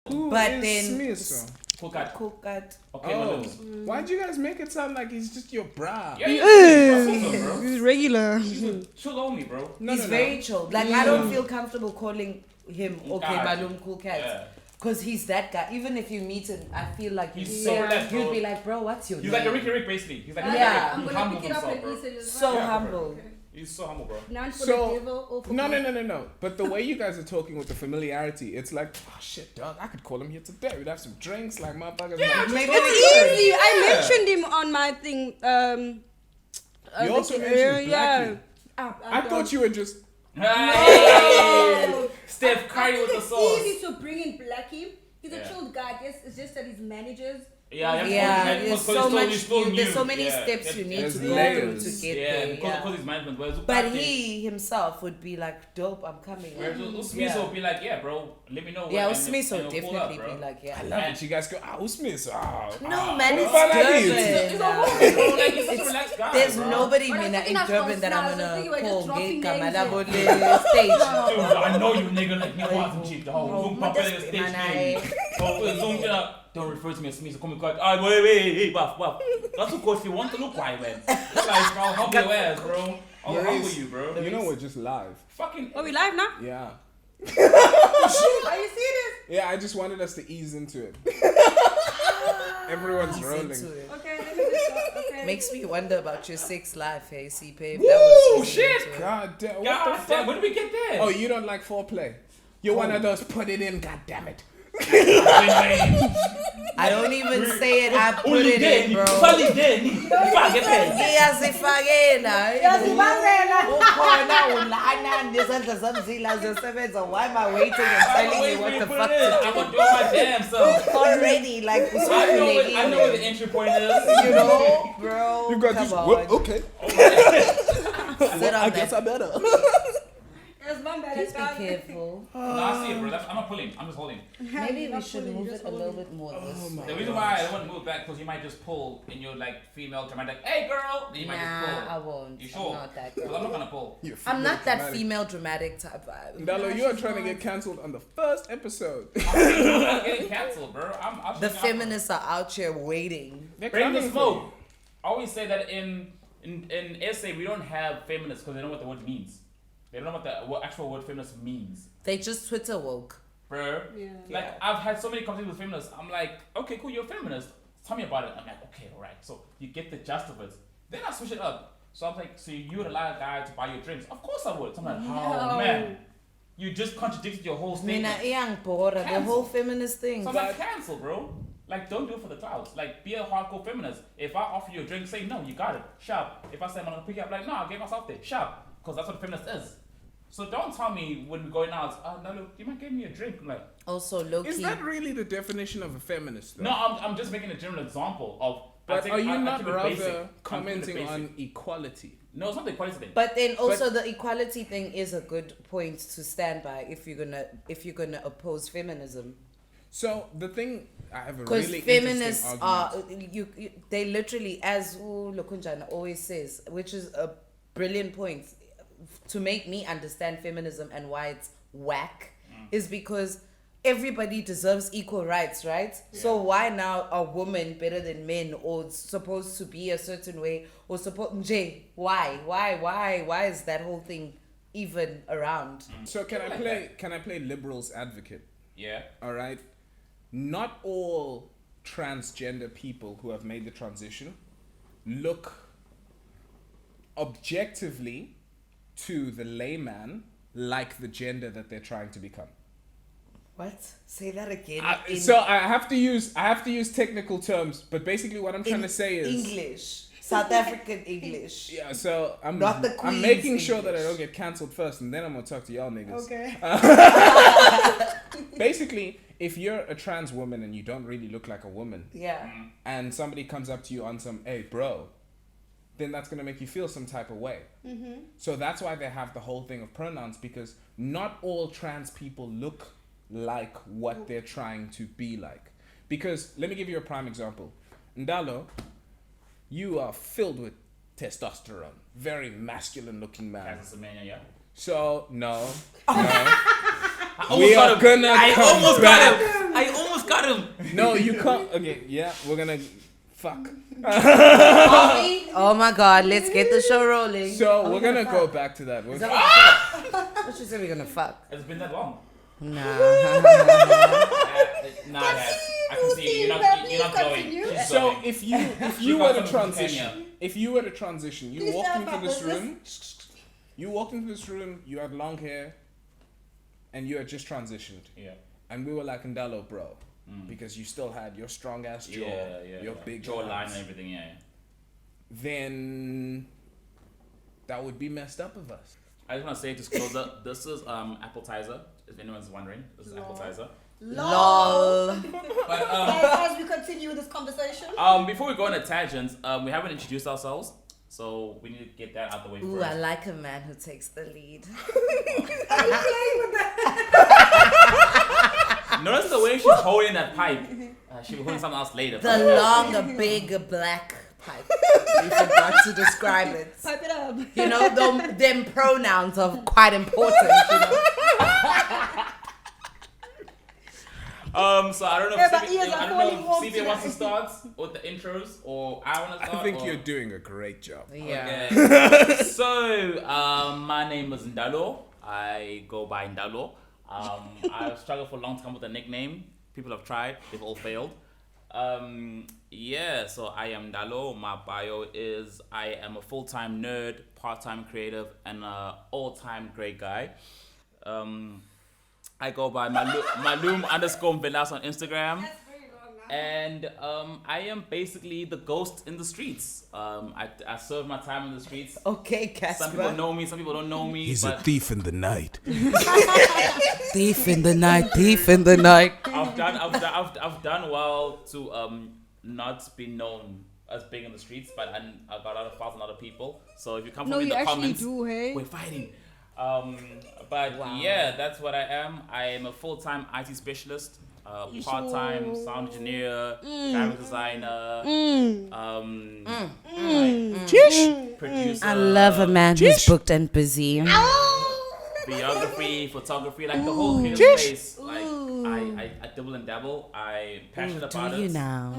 But then Smiso? Kokat. Okay, Oh, why'd you guys make it sound like he's just your bra? Yeah, bro. He's regular. Chill on me, bro. He's very chill. Like I don't feel comfortable calling him Malum Cool Cat. Yeah. Cause he's that guy. Even if you meet him, I feel like He's so relaxed, bro. you'd be like, bro, what's your He's name? like a Ricky Rick, basically. He's like a Yeah. Ricky Rick. He humbles himself, bro. So humble. He's so humble, bro. No. But the way you guys are talking with the familiarity, it's like, oh shit, dog, I could call him here today. We'd have some drinks, like motherfuckers. Yeah, like, maybe It's easy. I mentioned him on my thing. You also mentioned Blackie. I thought you were just. Hey! Steph Curry with the sauce. It's easy to bring in Blackie. He's a chilled guy. I guess it's just that his managers. There's so many steps you need to go through to get there. Because his management. But he himself would be like, dope, I'm coming. Smiso would be like, yeah, bro, let me know. Yeah, Smiso would definitely be like, yeah. I love it. You guys go, Smiso. No, man, it's Durban. There's nobody in Durban that I'm gonna call gay Kamalabole stage. I know you nigga like me watching shit. The whole Zoom pop stage name. Don't refer to me as Smiso. Call me quiet. Wait, buff. That's of course you want to look quiet, man. Like, I'll help your ass, bro. I'll humble you, bro. You know we're just live. Fucking. Are we live now? Yeah. Are you serious? Yeah, I just wanted us to ease into it. Everyone's rolling. Okay, let me just go. Okay. Makes me wonder about your sex life, hey, Siphe. Woo, shit. God damn. What the God fuck? damn, when did we get there? Oh, you don't like foreplay? You're one of those put it in, god damn it. I don't even say it, I put it in, bro. Why am I waiting and telling you what the fuck to do? I'm gonna do my damn self. Already, like, I know where the entry point is. you know, bro. You got come this. on. Well, okay. Sit on I guess I better. Please be careful. No, I see it, bro. I'm not pulling. I'm just holding. Maybe we should move it a little bit more this way. The reason why I don't want to move back because you might just pull in your like female dramatic. Hey, girl. Then you might just pull. I won't. You sure? I'm not that Because girl. I'm not gonna pull. I'm not that female dramatic type vibe. Ndalo, you are trying to get cancelled on the first episode. I'm not getting cancelled, bro. I'm The feminists are out here waiting. They're bring the coming smoke. I always say that in SA we don't have feminists because they don't know what the word means. They don't know what the actual word feminist means. They just Twitter woke. Bro. Yeah. Like, I've had so many conversations with feminists. I'm like, okay, cool, you're a feminist. Tell me about it. I'm like, okay, alright. So you get the gist of it. Then I switch it up. So I'm like, so you would allow a guy to buy your drinks? Of course I would. So I'm like, oh man. You just contradicted your whole statement. The whole feminist thing. So I'm like, cancel, bro. Like, don't do it for the clouds. Like, be a hardcore feminist. If I offer you a drink, say no, you got it. Sharp. If I say I'm gonna pick you up, like, no, I'll get myself there. Sharp. Because that's what a feminist is. So don't tell me when we're going out, no, look, you might give me a drink. I'm like, also, low-key. Is that really the definition of a feminist, though? no, I'm just making a general example of. But are you not keep it rather basic. commenting I'm keeping it on basic. equality? No, it's not the equality thing. But then also the equality thing is a good point to stand by if you're gonna oppose feminism. So the thing I have a Because really feminists interesting are argument. they literally, as Lokunjana always says, which is a brilliant point, to make me understand feminism and why it's whack, is because everybody deserves equal rights, right? Yeah. So why now are women better than men or supposed to be a certain way or why is that whole thing even around? So can I play liberals advocate? Yeah. All right. Not all transgender people who have made the transition look objectively to the layman like the gender that they're trying to become. What? Say that again. So I have to use technical terms, but basically what I'm trying to say is English. South African English. Yeah, so I'm Queen's making sure that I English. don't get cancelled first, and then I'm gonna talk to y'all niggas. Okay. Basically, if you're a trans woman and you don't really look like a woman, Yeah. and somebody comes up to you on some, hey bro, then that's gonna make you feel some type of way. Mm-hmm. So that's why they have the whole thing of pronouns, because not all trans people look like what they're trying to be like. Because let me give you a prime example. Ndalo, you are filled with testosterone, very masculine looking man. As a man, yeah. So no. I We are gonna I come almost back. got him. I almost got him. No, you can't. Okay, yeah, we're gonna fuck. Oh my God, let's get the show rolling. So we're gonna go back to that. Is that what you said? What you said we're gonna fuck? It's been that long. Nah. Nah, I can see you're not going. She's So going. if you She were got to from transition, Kenya. you Please walked stop into that this business. room. You walked into this room. You had long hair, and you had just transitioned. Yeah. And we were like, Ndalo, bro, because you still had your strong ass jaw, your big jawline arms. and everything. Yeah. Then that would be messed up of us. I just want to say disclosure. This is appetizer. If anyone's wondering, this is appetizer. Lol. But As we continue this conversation. before we go on a tangent, we haven't introduced ourselves, so we need to get that out the way Ooh, first. I like a man who takes the lead. Notice the way she's holding that pipe. She'll be holding something else later. The long, big, black pipe. You forgot to describe it. Pipe it up. You know, them pronouns are quite important, you know. So I don't know Yeah, but if ears are falling off CB wants to today. start with the intros, or I want to start. I think or... you're doing a great job. Yeah. Okay. So, my name is Ndalo. I go by Ndalo. I've struggled for a long time with a nickname. People have tried. They've all failed. So I am Ndalo. My bio is I am a full-time nerd, part-time creative, and an all-time great guy. I go by Ndalo Mvelase on Instagram. That's very long now. And I am basically the ghost in the streets. I serve my time in the streets. Okay, Casper. Some people know me, some people don't know me. He's but a thief in the night. Thief in the night, thief in the night. I've done well to not be known as big in the streets, but I got a lot of fights on other people. So if you come No, from in you the actually comments, do, hey? we're fighting. But Wow. yeah, that's what I am. I am a full-time IT specialist, part-time sound engineer, graphic designer, producer. I love a man who's booked and busy. Videography, photography, like the whole creative space. Like I dabble and dabble. I'm passionate about Do you it. now?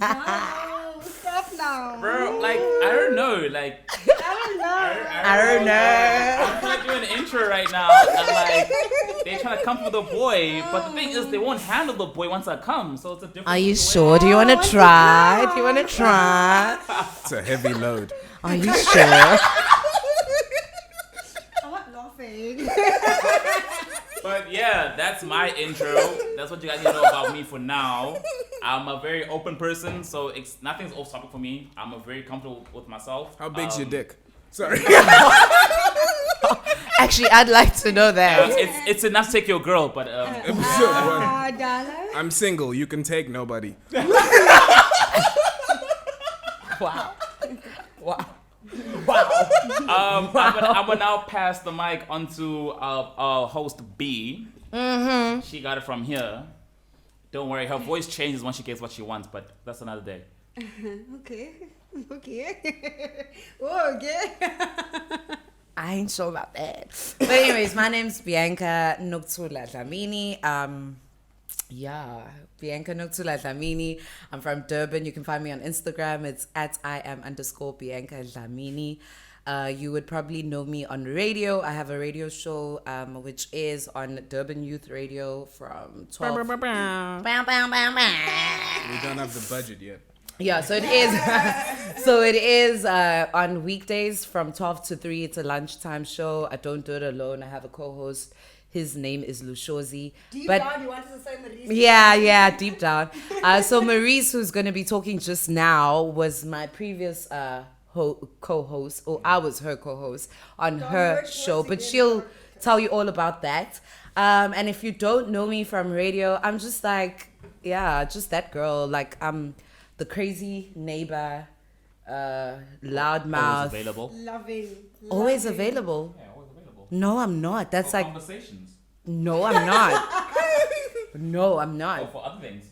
Oh, stop now. Bro, like I don't know, like I don't know. I'm trying to do an intro right now, and like they're trying to come for the boy, but the thing is they won't handle the boy once I come, so it's a different. Are you situation. sure? Do you want to try? Do you want to try? It's a heavy load. Are you sure? I'm not laughing. But yeah, that's my intro. That's what you guys need to know about me for now. I'm a very open person, so nothing's off topic for me. I'm very comfortable with myself. How big's your dick? Sorry. Actually, I'd like to know that. It's enough to take your girl, but Episode 1. Dollar. I'm single. You can take nobody. Wow. Wow. I'm gonna now pass the mic on to our host B. Mm-hmm. She got it from here. Don't worry, her voice changes when she gets what she wants, but that's another day. Okay. Okay. I ain't sure about that. But anyways, my name's Bianca Dlamini. Bianca Dlamini. I'm from Durban. You can find me on Instagram. It's @Iam_Bianca Dlamini. You would probably know me on radio. I have a radio show which is on Durban Youth Radio from 12. We don't have the budget yet. Yeah, so it is. So it is on weekdays from 12 to 3. It's a lunchtime show. I don't do it alone. I have a co-host. His name is Lushozi. Deep But down, you wanted to say Mereece. yeah, deep down. So Mereece, who's going to be talking just now, was my previous co-host, or I was her co-host on her show, but she'll tell you all about that. And if you don't know me from radio, I'm just like, just that girl. Like, I'm the crazy neighbor, loudmouth. Always available. Loving. Always available. Yeah, always available. No, I'm not. That's For like, conversations. no, I'm not. No, I'm Or not. for other things.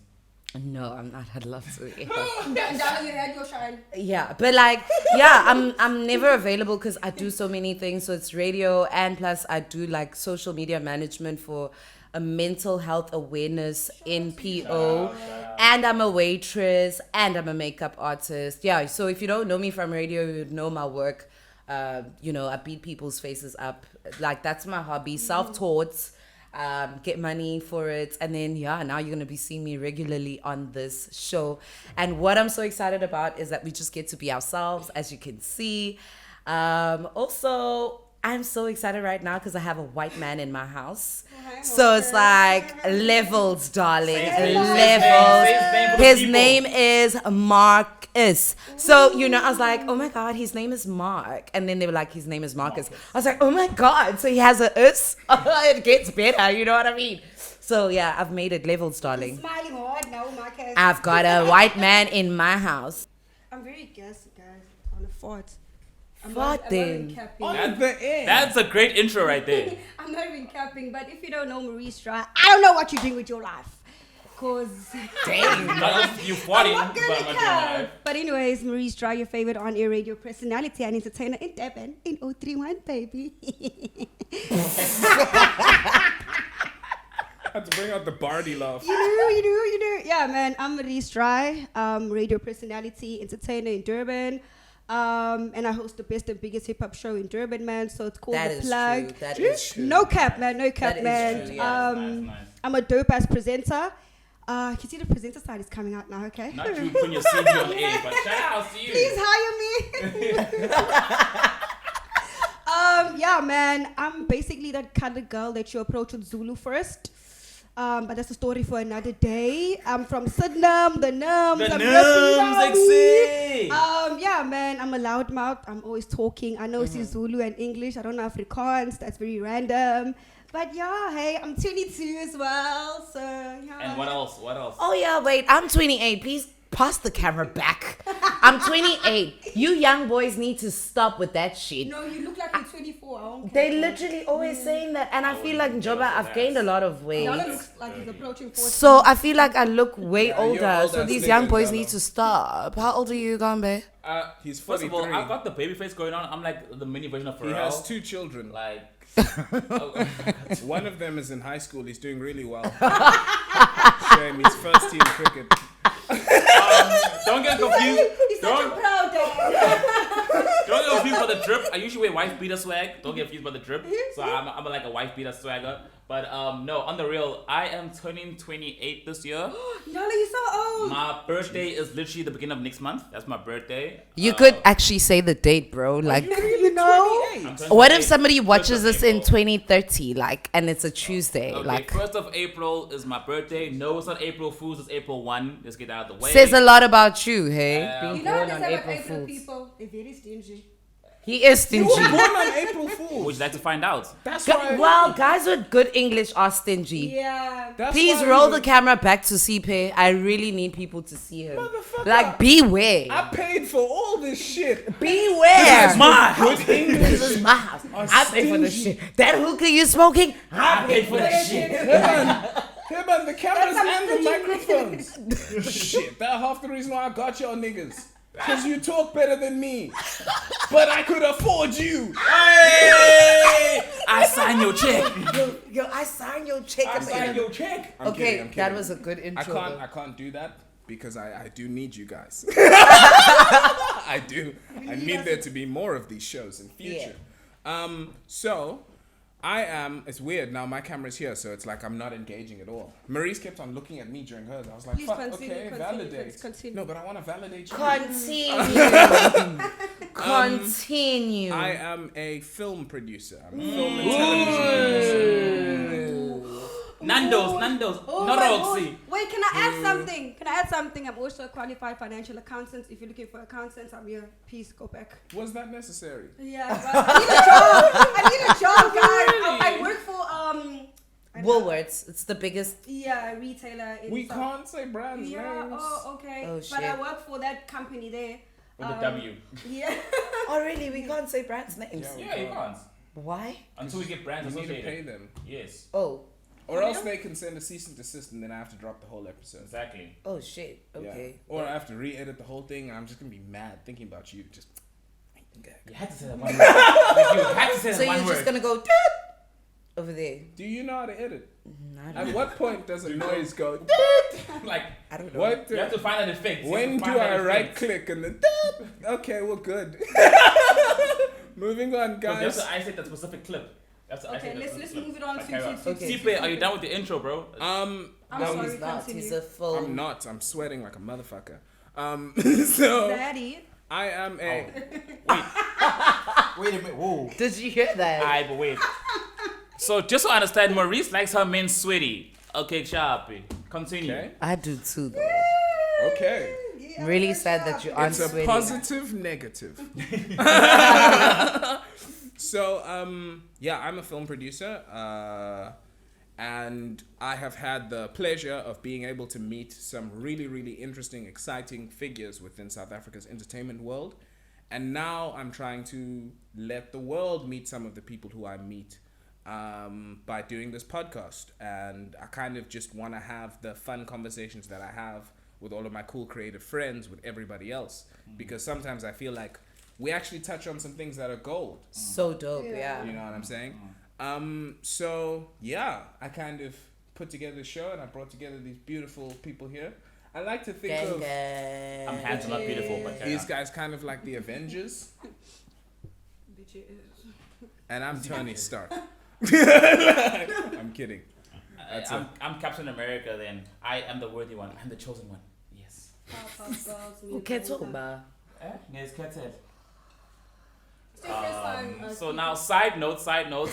No, I'm not. I'd love to. Ndalo, you had your shine. Yeah, but like, I'm never available because I do so many things. So it's radio, and plus I do like social media management for a mental health awareness NPO, and I'm a waitress, and I'm a makeup artist. Yeah, so if you don't know me from radio, you'd know my work. You know, I beat people's faces up. Like, that's my hobby. Self-taught. Get money for it, and then now you're gonna be seeing me regularly on this show. And what I'm so excited about is that we just get to be ourselves, as you can see. Also, I'm so excited right now because I have a white man in my house. So it's like levels, darling. Levels. His name is Markus. So, you know, I was like, oh my God, his name is Mark. And then they were like, his name is Markus. I was like, oh my God. So he has a us. It gets better. You know what I mean? So yeah, I've made it levels, darling. Smiling hard now, Marcus. I've got a white man in my house. I'm very gassy, guys. On the fort. What then? At the end. That's a great intro right there. I'm not even capping, but if you don't know Mereece, I don't know what you're doing with your life. Cause Dang. Not you farting, but I'm not But anyways, Mereece, your favorite on-air radio personality and entertainer in Devon in 031, baby. I had to bring out the Bardi laugh. You do. Yeah, man, I'm Mereece, radio personality, entertainer in Durban. And I host the best and biggest hip hop show in Durban, man. So it's called That The is Plug. true. That is true. No cap, man. No cap, That is man. true, yeah. Nice. I'm a dope ass presenter. You see the presenter side is coming out now, okay? Not you putting your CV on air, but shout out to you. Please hire me. Yeah, man. I'm basically that kind of girl that you approach with Zulu first. But that's a story for another day. I'm from Sydenham, the Nums. Yeah, man. I'm a loudmouth. I'm always talking. I know it's Zulu and English. I don't know Afrikaans. That's very random. But yeah, hey, I'm 22 as well. So yeah. And what else? Oh yeah, wait, I'm 28. Please pass the camera back. I'm 28. You young boys need to stop with that shit. No, you look like you're 24. I don't They care. literally always saying that, and I feel like Njoba, I've gained a lot of weight. Ndalo looks like he's approaching 40. So I feel like I look way Yeah, you're older. old So as these nigga, young boys Ndalo. need to stop. How old are you, Gambe? He's First 43. of all, I've got the baby face going on. I'm like the mini version of Pharrell. He has 2 children. Like, One of them is in high school. He's doing really well. Shame, he's first team cricket. don't get confused. He's such a Don't proud dad. don't get confused by the drip. I usually wear wife beater swag. Don't get confused by the drip. So I'm like a wife beater swagger. But no, on the real, I am turning 28 this year. Ndalo, you're so old. My birthday is literally the beginning of next month. That's my birthday. You could actually say the date, bro. Like, You know? I'm turning what if 28 somebody 1st watches of this in April. 2030, like, and it's a Tuesday? Okay, Like, 1st of April is my birthday. No, it's not April Fool's. It's April 1. Let's get out of the way. says a lot about you, hey? Yeah. Being You know what born they on say about April April Fools. people? They're very stingy. He is stingy. Born on April Fool's. Would you like to find out? That's why. Well, guys with good English are stingy. Yeah. That's Please why roll the camera back to Siphe. I really need people to see him. Motherfucker. Like, beware. I paid for all this shit. Beware. My Good English. This is my house. I pay for this stingy. shit. That hookah you smoking? I paid for that shit. Here, man, the cameras and the microphones. Shit, that's half the reason why I got y'all niggas. Because you talk better than me. But I could afford you. Hey! I sign your check. Yo, I signed your check. I sign your check. I'm Okay, kidding, I'm that kidding. was a good intro. I can't do that because I do need you guys. I do. I need there to be more of these shows in future. So I am. It's weird now. My camera's here, so it's like I'm not engaging at all. Maurice kept on looking at me during hers. I was like, Please "Fuck, continue, okay, continue, validate." continue. No, but I want to validate you. Continue. Continue. I am a film producer. I'm a film and television producer. Nando's. Oh Not my Roxy. God. Wait, can I add something? I'm also a qualified financial accountant. If you're looking for accountants, I'm here. Please go back. Was that necessary? Yeah, but I need a job, guys. I work for I don't know. Woolworths. It's the biggest. Yeah, a retailer. In We South- can't say brands Yeah. names. Oh, okay. Oh, But shit. I work for that company there. With the W. Yeah. Oh, really? We can't say brands' names. Yeah. Yeah, you can't. Why? Until we get brands We need to pay associated. them. Yes, Oh. Or else they can send a cease and desist and then I have to drop the whole episode. exactly. Oh, shit. Okay. Yeah. Or I have to re-edit the whole thing and I'm just going to be mad thinking about you. Just... You had to say that one word. Like, you had to say that So one you're word. just gonna go. over there. Do you know how to edit? I don't At know. what point does a noise go? Like, I don't know. What? you have to find that effect. You When have to do find that I right effect. click and then? Okay, we're good. Moving on, Because you have guys. to isolate that specific clip. You have to Okay, isolate that let's specific move it on clip. to- Like, to- okay. Okay. Siphe, are you done with the intro, bro? I'm No, sorry, he's not. continue. He's a full. I'm not. I'm sweating like a motherfucker. So Daddy. I am a. Wait a minute. Whoa. Did you hear that? Alright, but wait. So just so I understand, Mereece likes her men sweaty. Okay, sharpie. Continue. Okay. I do too, though. Okay. I'm really sad that you aren't It's a sweating. positive negative. So yeah, I'm a film producer, and I have had the pleasure of being able to meet some really, really interesting, exciting figures within South Africa's entertainment world, and now I'm trying to let the world meet some of the people who I meet by doing this podcast. And I kind of just want to have the fun conversations that I have with all of my cool creative friends, with everybody else, because sometimes I feel like we actually touch on some things that are gold. So dope, yeah. You know what I'm saying? So yeah, I kind of put together the show and I brought together these beautiful people here. I like to think Gang, of gang. I'm handsome, not beautiful, but these guys kind of like the Avengers, and I'm Tony Stark. I'm kidding. That's I'm Captain America then. I am the worthy one. I'm the chosen one. Yes. Who can talk about? Yes, Captain. Um, So now, side note,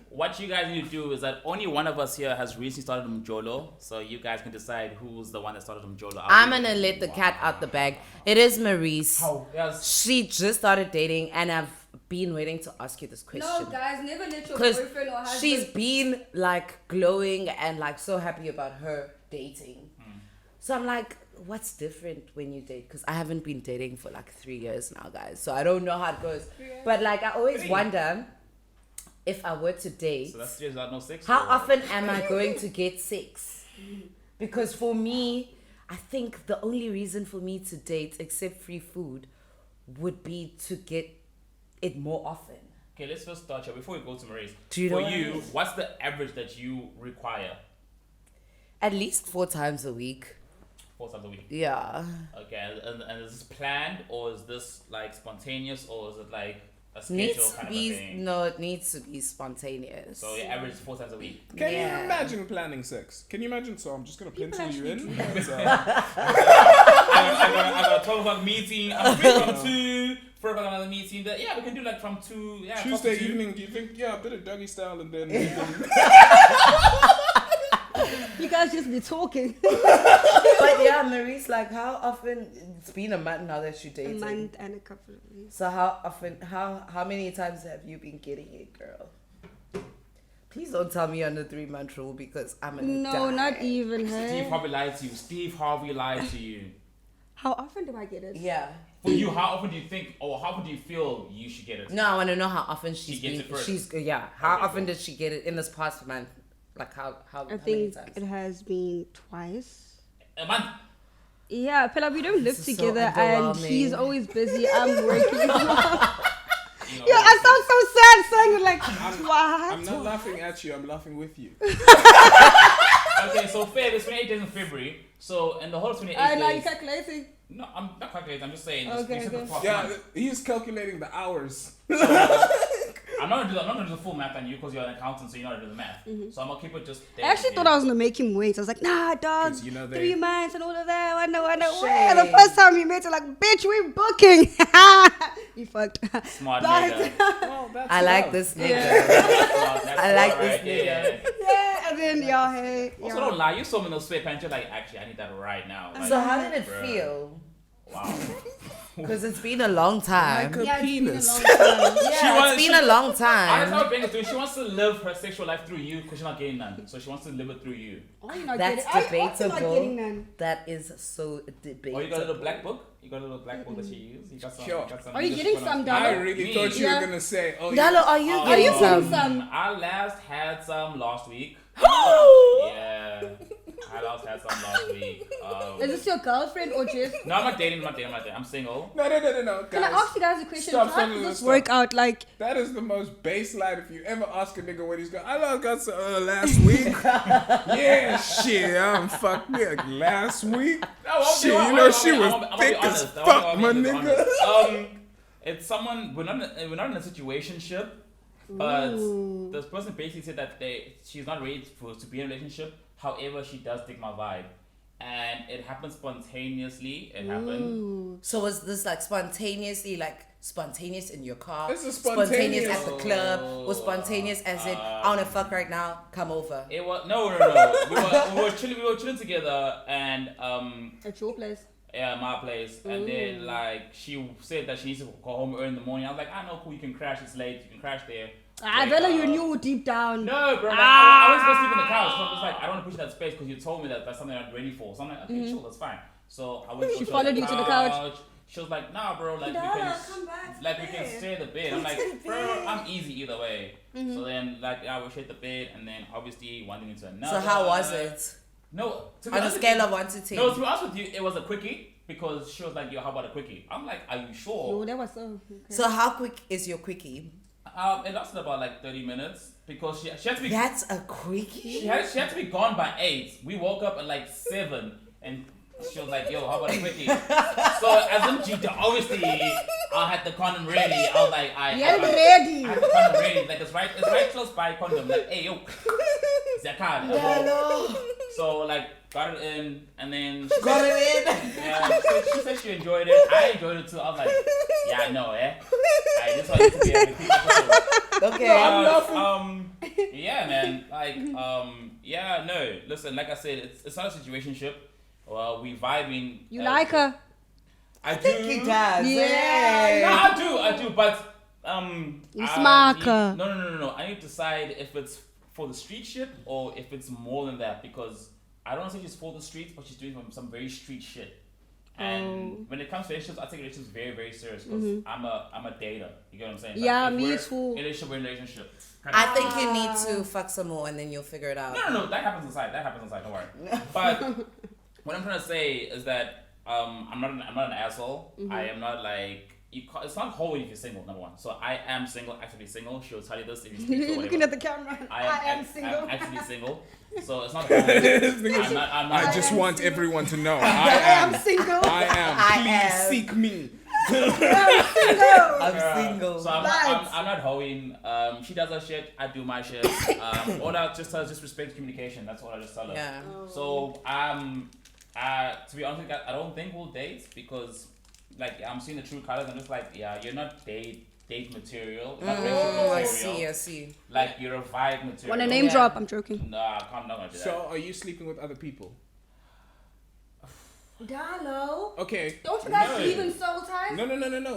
what you guys need to do is that only one of us here has recently started Mjolo, so you guys can decide who's the one that started Mjolo. I'm gonna let the cat out the bag. It is Mereece. How? Yes. She just started dating, and I've been waiting to ask you this No, question. guys, never let your Because boyfriend or husband. she's been like glowing and like so happy about her dating. So I'm like, what's different when you date? Because I haven't been dating for like 3 years now, guys. So I don't know how it goes. But like, I always wonder if I were to date, So that's 3 years without no sex. how or- often am I going to get sex? Because for me, I think the only reason for me to date, except free food, would be to get it more often. Okay, let's first start here before we go to Mereece. Do you For know what I you, mean? what's the average that you require? At least 4 times a week. 4 times a week. Yeah. Okay, and is this planned or is this like spontaneous or is it like a schedule Needs to kind of a be thing? no, it needs to be spontaneous. So your average is 4 times a week. Can Yeah. you imagine planning sex? Can you imagine? So I'm just gonna pencil you in. So, I got a 12 o'clock meeting. I'm free from 2. 4 o'clock another meeting. Yeah, we can do like from 2. Yeah, 12 to Tuesday 2. evening, do you think? Yeah, a bit of doggy style and then. You guys just be talking. But yeah, Mereece, like how often? It's been a month now that you're A dating. month and a couple of weeks. So how often? How many times have you been getting it, girl? Please don't tell me you're on the 3-month rule because I'm gonna No, die. not even. Steve Hey. Harvey lied to you. Steve Harvey lied to you. How often do I get it? Yeah. For you, how often do you think or how often do you feel you should get it? No, I want to know how often She she's gets been. it first. She's yeah. How Okay, often cool. did she get it in this past month? Like how I many think times? it has been twice. A month. Yeah, Pella, we don't live This is so together and he's underwhelming. always busy. I'm working. You know, Yeah, I sound so sad saying it like twice. I'm not laughing at you. I'm laughing with you. Okay, so Feb is 28 days in February. So in the whole 28 I know you're days. calculating. No, I'm not calculating. I'm just saying. Okay, just the okay. past Yeah, month. he's calculating the hours. I'm not gonna do the full math on you because you're an accountant, so you know how to do the math. So I'm gonna keep it just. I actually thought I was gonna make him wait. I was like, nah, dog. 'Cause you know 3 months and all of that. I know. Shay. Where? The first time we met, you're like, bitch, we booking. You fucked. Smart But- nigga. Well, that's I like love. this nigga. That's I like smart, this right? nigga. Yeah, and then y'all, hey. Also, y'all. don't lie. You saw me in those sweatpants. You're like, actually, I need that right now. Like, So how did it bruh. feel? Wow. Because it's been a long time. Like a Yeah, it's been a penis. long time. Yeah, wants- it's been a long That's time. how Bianca doing. She wants to live her sexual life through you because she's not getting none. So she wants to live it through you. Oh, you're not That's getting, you're not debatable. getting none. That is so debatable. Oh, you got a little black book? You got a little black book that she used? You got some, Sure. you got some Are you English getting put some on- down? I really thought you Yeah. were gonna say, "Oh, Dalo, are you Oh, getting you getting some? some? I last had some last week. Yeah. I last had some last week. Is this your girlfriend or just? No, I'm not dating. I'm single. No. Can I Guys, ask you guys a question? Stop, How stop, does stop, this stop. work out? Like, that is the most baseline. If you ever ask a nigga what he's got, I got some last week. Yeah, shit, I'm fucked like last week. Shit, you know she was thick as fuck, my nigga. It's someone we're not in a situationship, but this person basically said that she's not ready to be in a relationship. However, she does take my vibe, and it happened spontaneously. It happened. So was this like spontaneously, like spontaneous in your car? This is spontaneous spontaneous. at the club, or spontaneous as in I wanna fuck right now, come over. It was no. We were chilling together, and at your place. Yeah, my place. And then like she said that she needs to go home early in the morning. I was like, I know, cool, you can crash, it's late, you can crash there. I bet you knew deep down. No, bro, like, I was supposed to sleep in the couch. So I was like, I don't want to push that space because you told me that that's something I'm ready for. So I'm like, okay, chill, that's fine. So I went to She followed you to the couch. She was like, nah, bro, like Come back we can share the bed. I'm like, bro, I'm easy either way. So then like I would share the bed, and then obviously one thing into another. So how was it? No, to be On a honest scale with of 1 to 10. No, to be honest with you, it was a quickie because she was like, yo, how about a quickie? I'm like, are you sure? No, that was so. Okay. So how quick is your quickie? It lasted about like 30 minutes because she had to be. That's a quickie? She had to be gone by 8. We woke up at like 7, and she was like, yo, how about a quickie? So as in she obviously I had the condom ready. I was like, I had the condom ready. Like it's right close by condom. Like, hey yo, Zakat. So like got it in, and then she Got it in? Yeah, she said she enjoyed it. I enjoyed it too. I was like, yeah, I know, this one needs to be a repeat episode. Okay. Yeah, man. Like, yeah, no. Listen, like I said, it's not a situationship. Well, we vibing. You like her? I do. think he does. Yeah. No, I do, but You smack her. No. I need to decide if it's for the street shit or if it's more than that, because I don't say she's for the streets, but she's doing some very street shit. And when it comes to relationships, I take relationships very, very serious because I'm a dater. You get what I'm saying? Like, Yeah, if me we're too. In a relationship. I think you need to fuck some more and then you'll figure it out. No. That happens inside. Don't worry. But what I'm trying to say is that I'm not an asshole. I am not like. It's not whole if you're single, number one. So I am single, actually single. She'll tell you this if you speak to Looking at the camera. I am single. I'm actually single. So it's not whole. I just want everyone to know. I am single. I am. Please seek me. I'm single. So I'm not hoeing. She does her shit. I do my shit. All I just tell her is just respect communication. That's what I just tell her. Yeah. So to be honest with you, I don't think we'll date because like I'm seeing the true colors. I'm just like, yeah, you're not date material. Not relationship material. I see. Like you're a vibe material. Want a name drop? I'm joking. Nah, I'm not gonna do that. So, are you sleeping with other people? Ndalo. Okay. Don't you guys believe in soul ties? No.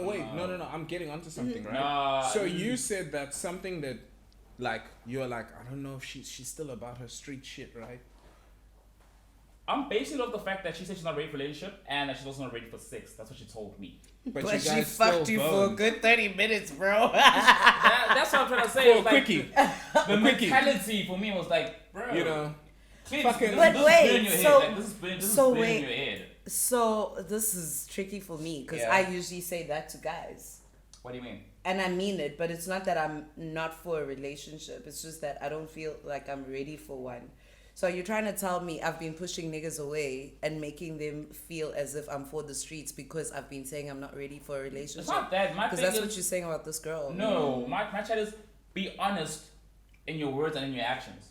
Wait. No. I'm getting onto something, right? Nah, So you said that something that, like, you're like, I don't know if she's still about her street shit, right? I'm basing it off the fact that she said she's not ready for relationship and that she's also not ready for sex. That's what she told me. But But you she guys fucked still you for a boned. good 30 minutes, bro. That's what I'm trying to say. For a It's like, quickie. The mentality for me was like, bro, You know. please, fucking- But this wait, is in your so- head. Like, this is in so your wait. head. So this is tricky for me because Yeah. I usually say that to guys. What do you mean? And I mean it, but it's not that I'm not for a relationship. It's just that I don't feel like I'm ready for one. So you're trying to tell me I've been pushing niggas away and making them feel as if I'm for the streets because I've been saying I'm not ready for a relationship? It's not that. My Because thing that's is, what you're saying about this girl. No, my chat is be honest in your words and in your actions.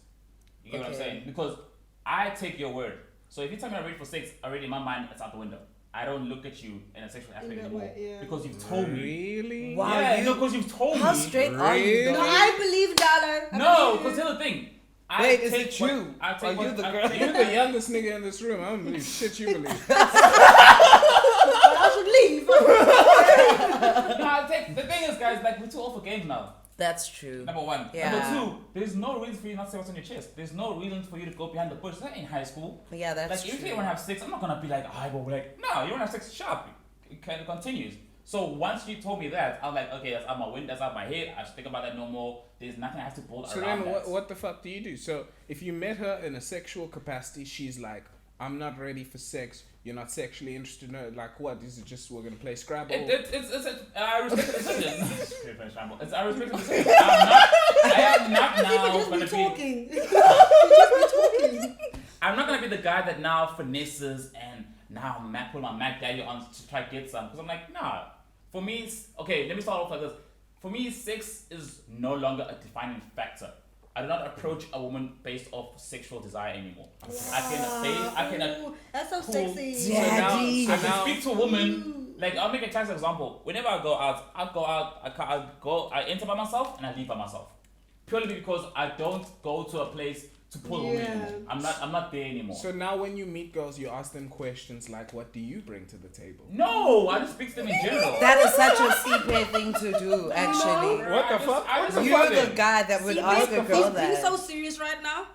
You get what I'm Okay. saying? Because I take your word. So if you tell me I'm ready for sex, already in my mind it's out the window. I don't look at you in a sexual aspect that anymore way, yeah. because you've told me. Really? Wow, Yeah, you- no, because you've told How me. straight are you? Really? No, Though? I believe Ndalo. No, because here's the thing. I Wait, is take it what- true? I take Are what- you the I girl? take- You're the youngest nigga in this room. I don't believe shit you believe. I should leave. No, I take. The thing is, guys, like we're too old for games now. That's true. Number one. Yeah. Number two, there's no reason for you not to say what's on your chest. There's no reason for you to go behind the bush. It's not in high school. Yeah, that's Like if true. you want to have sex, I'm not gonna be like, I will like, no, you want to have sex sharp. It kind of continues. So once you told me that, I'm like, okay, that's out my window, that's out my head. I should think about that no more. There's nothing I have to build So around then that. what the fuck do you do? So if you met her in a sexual capacity, she's like, I'm not ready for sex. You're not sexually interested in her. Like what? Is it just we're gonna play Scrabble? I respect the decision. I respect the decision. I am not now gonna be. I'm not gonna be the guy that now finesses and now pull my Mac Daddy on to try to get some. Because I'm like, nah. For me, okay, let me start off like this. For me, sex is no longer a defining factor. I do not approach a woman based off sexual desire anymore. That's so Cool. sexy. Daddy. I can speak to a woman. Like I'll make a classic example. Whenever I go out, I enter by myself and I leave by myself. Purely because I don't go to a place to pull a woman anymore. I'm not there anymore. So now when you meet girls, you ask them questions like, what do you bring to the table? No, I just speak to them in general. That is such a Siphe thing to do, actually. What the fuck? You're the guy that would ask a girl He's that. so serious right now.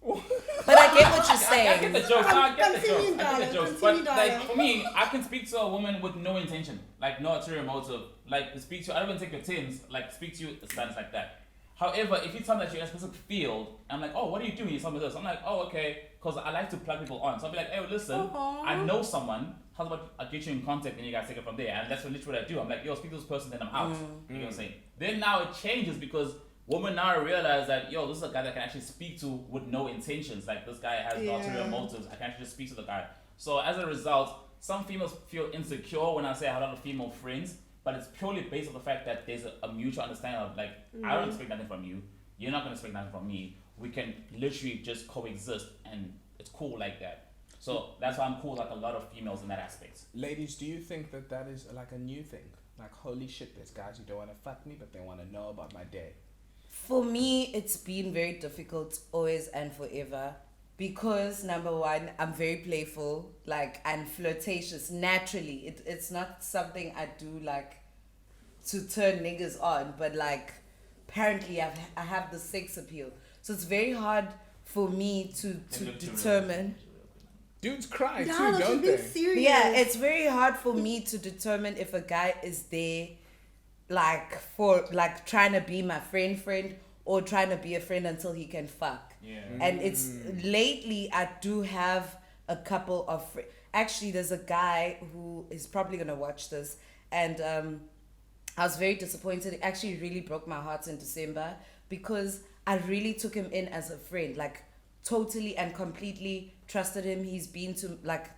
But I get what you're I get saying. the jokes. I get the Continue, jokes. I get the darling, jokes. continue, But like darling. for me, I can speak to a woman with no intention, like no ulterior motive. Like speak to, I don't even take your tins. Like speak to you, it's like that. However, if you tell me that you're in a specific field, I'm like, oh, what are you doing? You tell me this. I'm like, oh, okay, because I like to plug people on. So I'll be like, hey, listen, I know someone. How about I get you in contact and you guys take it from there? And that's literally what I do. I'm like, yo, speak to this person, then I'm out. You know what I'm saying? Then now it changes because women now realize that, yo, this is a guy that I can actually speak to with no intentions. Like, this guy has no ulterior motives. I can actually just speak to the guy. So as a result, some females feel insecure when I say I have a lot of female friends. But it's purely based on the fact that there's a mutual understanding of like, I don't expect nothing from you. You're not going to expect nothing from me. We can literally just coexist and it's cool like that. So that's why I'm cool with like a lot of females in that aspect. Ladies, do you think that is like a new thing? Like, holy shit, there's guys who don't want to fuck me, but they want to know about my day. For me, it's been very difficult always and forever. Because number one, I'm very playful, like, and flirtatious naturally. It's not something I do like to turn niggas on, but like apparently I have the sex appeal. So it's very hard for me to determine. Dudes cry too, No, don't she's they? being serious. Yeah, it's very hard for me to determine if a guy is there like for like trying to be my friend or trying to be a friend until he can fuck. Yeah. And it's lately I do have a couple of actually there's a guy who is probably gonna watch this, and I was very disappointed. It actually really broke my heart in December because I really took him in as a friend, like totally and completely trusted him. He's been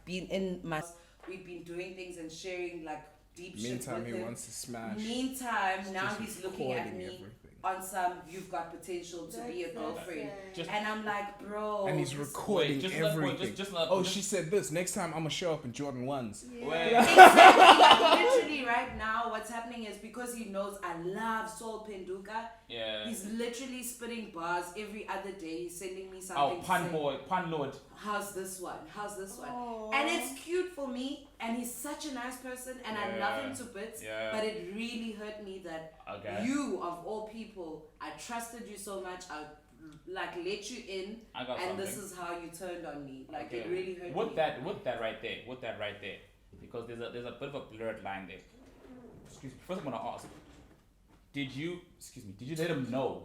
in my, we've been doing things and sharing like deep shit Meantime, with he him. wants to smash. Meantime, now he's looking at recording me everything. on some, you've got potential to be a girlfriend. Just- And I'm like, bro. And he's recording just everything. let- She said this. Next time I'm gonna show up in Jordan 1s. Wait. Exactly. Like, literally right now, what's happening is because he knows I love Soul Penduka, Yeah. he's literally spitting bars every other day. He's sending me Oh, something. to pan say, boy, pan lord. how's this one? How's this one? Aw. And it's cute for me, and he's such a nice person, and I love him to bits. Yeah. But it really hurt me that Okay. you, of all people, I trusted you so much. I like let you in, I got and something. this is how you turned on me. Like Okay. it really hurt With me. that right there, because there's a bit of a blurred line there. Excuse me. First, I'm gonna ask. Did you let him know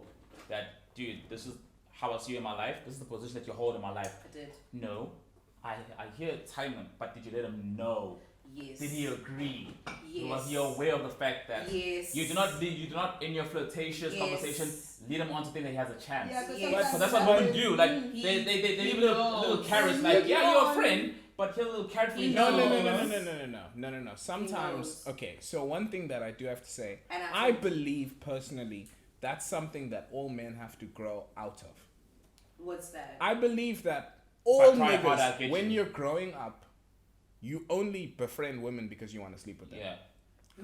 that, dude, this is how I see you in my life? This is the position that you hold in my life. I did. No, I hear it telling him, but did you let him know? Yes. Did he agree? Yes. Was he aware of the fact that Yes. you do not in your flirtatious Yes. conversation lead him on to think that he has a chance? Yeah, 'cause Yes. sometimes So that's what women do. Like He they leave little carrots. Like, yeah, you're a friend, but here's a little carrot for you. No. No. Sometimes, knows. okay, so one thing that I do have to say, And I believe personally that's something that all men have to grow out of. What's that? I believe that all By trying hard, I'll niggas, get when you. you're growing up, you only befriend women because you want to sleep with them. Yeah.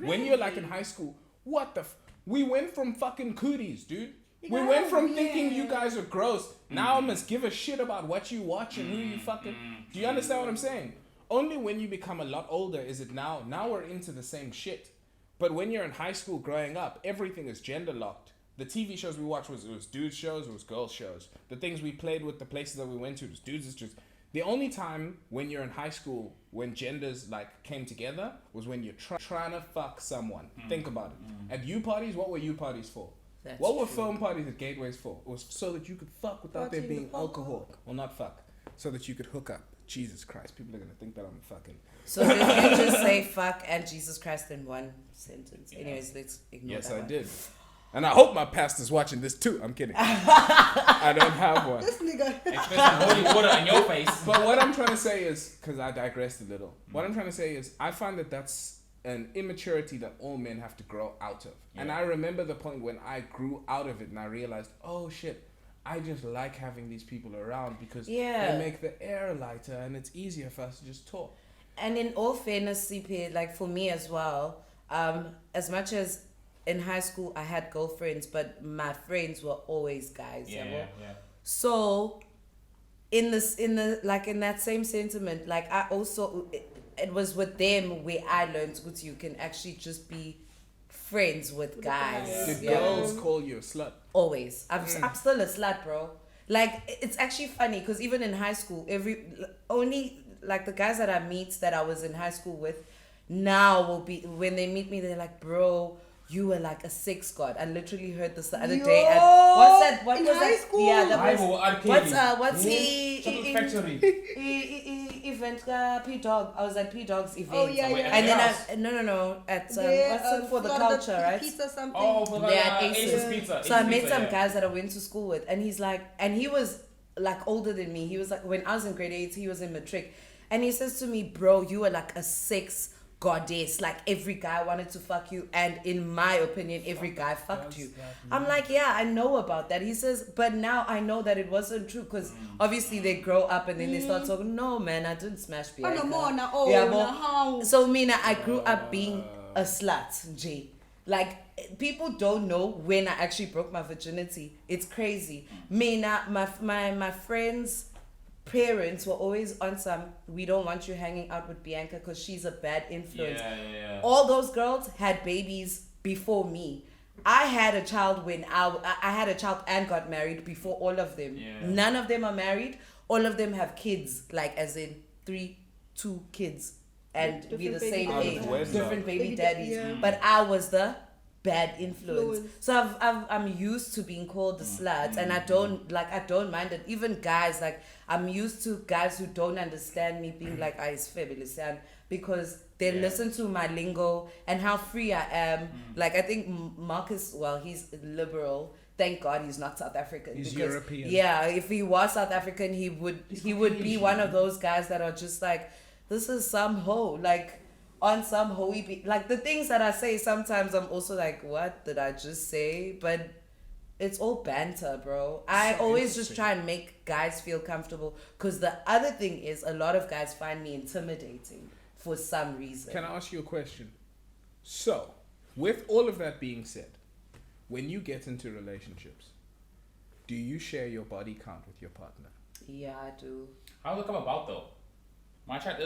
When you're like in high school, what the we went from fucking cooties, dude. We gotta went from be- thinking you guys are gross. Now I must give a shit about what you watch and who you fucking. Do you understand what I'm saying? Only when you become a lot older is it now we're into the same shit. But when you're in high school growing up, everything is gender locked. The TV shows we watched was dude shows, it was girl shows. The things we played with, the places that we went to, it was dudes. It's just The only time when you're in high school when genders like came together was when you're trying to fuck someone. Think about it. At you parties, what were you parties for? That's what were true. film parties at gateways for? It was so that you could fuck without there being alcohol. Well, not fuck. So that you could hook up. Jesus Christ, people are gonna think that I'm fucking. So did you just say fuck and Jesus Christ in one sentence? Yeah. Anyways, let's ignore Yes, that I one. did. And I hope my pastor's watching this too. I'm kidding. I don't have one. This nigga. Expect some holy water in your face. But what I'm trying to say is, because I digressed a little, what I'm trying to say is, I find that that's an immaturity that all men have to grow out of. And Yeah. I remember the point when I grew out of it and I realized, oh shit, I just like having these people around because Yeah. they make the air lighter and it's easier for us to just talk. And in all fairness, CP, like for me as well, as much as in high school I had girlfriends, but my friends were always guys. Yeah, yabo? yeah. So in that same sentiment, like I also it was with them where I learned that you can actually just be friends with guys. Did Yeah. girls call you a slut? Always. I'm still a slut, bro. Like, it's actually funny because even in high school, only like the guys that I meet that I was in high school with now will be, when they meet me, they're like, bro, you were like a sex god. I literally heard this the other day. At, what's that? What in was high that? school? Yeah, that was. Bible arcade. What's Chocolate factory. event? P Dog. I was at P Dog's event. Oh, yeah, yeah. And then Yes. no at The, what's it for the Florida culture, right? Pizza something. Oh, for They had Aces Aces. Pizza. So I Aces met Pizza, some yeah. guys that I went to school with, and he's like, and he was like older than me. He was like, when I was in grade 8, he was in matric, and he says to me, bro, you were like a sex goddess. Like every guy wanted to fuck you, and in my opinion, every guy fucked you. I'm like, yeah, I know about that. He says, but now I know that it wasn't true because obviously they grow up and then they start talking. No, man, I didn't smash Bianca. Yeah, but- so Mina, I grew up being a slut, Jay. Like, people don't know when I actually broke my virginity. It's crazy. Mina, my friends' parents were always on some, we don't want you hanging out with Bianca because she's a bad influence. Yeah. All those girls had babies before me. I had a child when I had a child and got married before all of them. Yeah. None of them are married. All of them have kids, like as in 2 kids, and be the Different same baby age, daddies. Wedlock. different baby daddies. Yeah. But I was the bad influence. Influence. So I'm used to being called the slut, and I don't mind it. Even guys, like I'm used to guys who don't understand me being like, "I is fabulous," and because they listen to my lingo and how free I am. Like I think Markus, well, he's liberal. Thank God he's not South African. He's because, European. Yeah, if he was South African, he would be one of those guys that are just like, this is some hoe, like on some hoey like the things that I say sometimes I'm also like, what did I just say? But it's all banter, bro. I So always just interesting. try and make guys feel comfortable because the other thing is a lot of guys find me intimidating for some reason. Can I ask you a question? So, with all of that being said, when you get into relationships, do you share your body count with your partner? Yeah, I do. How does it come about though? My chat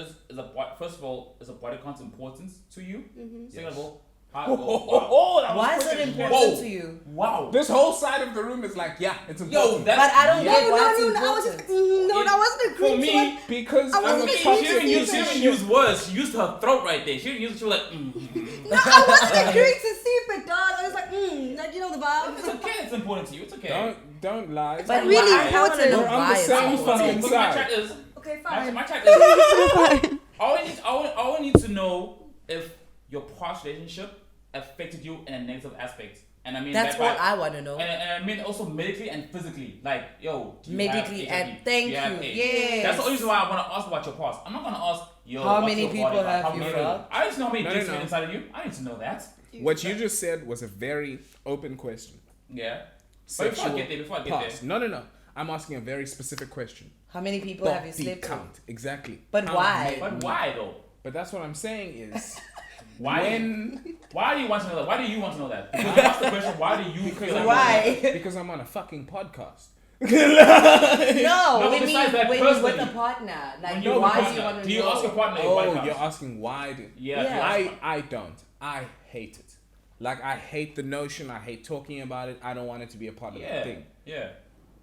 first of all, is a body count important to you? Second of all, how, wow. Why is it important to you? Wow. This whole side of the room is like, yeah, it's important. But I don't Yeah. get why it's No, I was important. just, no, that wasn't For agreeing to me, it. Because I I'm wasn't a agreeing toxic she didn't use words. She used her throat right there. She didn't use it. She was like, No, I wasn't agreeing to Siphe, dog. I was like, like, you know the It's vibe. okay. It's important to you. It's okay. Don't lie. But really why? I wanna important. know We're on why the it's same important. fucking But my side. chat is. Okay, fine. My chat is. I only need to know if your past relationship affected you in a negative aspect. And I mean That's that all by- I want to know. and I mean also medically and physically. Like, yo, do you Medically have and HIV? thank Do have you. AIDS? Yes. That's the only reason why I want to ask about your past. I'm not gonna ask, yo, How what's many your people body count? have How you many- fucked? I need to know how many No, dicks no, are no. inside of you. I need to know that. What you just said was a very open question. Yeah. But before I get there, past. No. I'm asking a very specific question. How many people have you Body slept with? count. Exactly. But How why? many? But why though? But that's what I'm saying is, Why? when Why do you want to know that? Why do you want to know that? Because I asked the question, why do you feel like Why? because I'm on a fucking podcast. No, but when besides that, you're with a personally, partner, like when you're why with a do you partner, want to do you know? ask your partner your body Oh, count? you're asking why? Yeah. I don't. I hate it. Like, I hate the notion. I hate talking about it. I don't want it to be a part of the Yeah. thing. Yeah.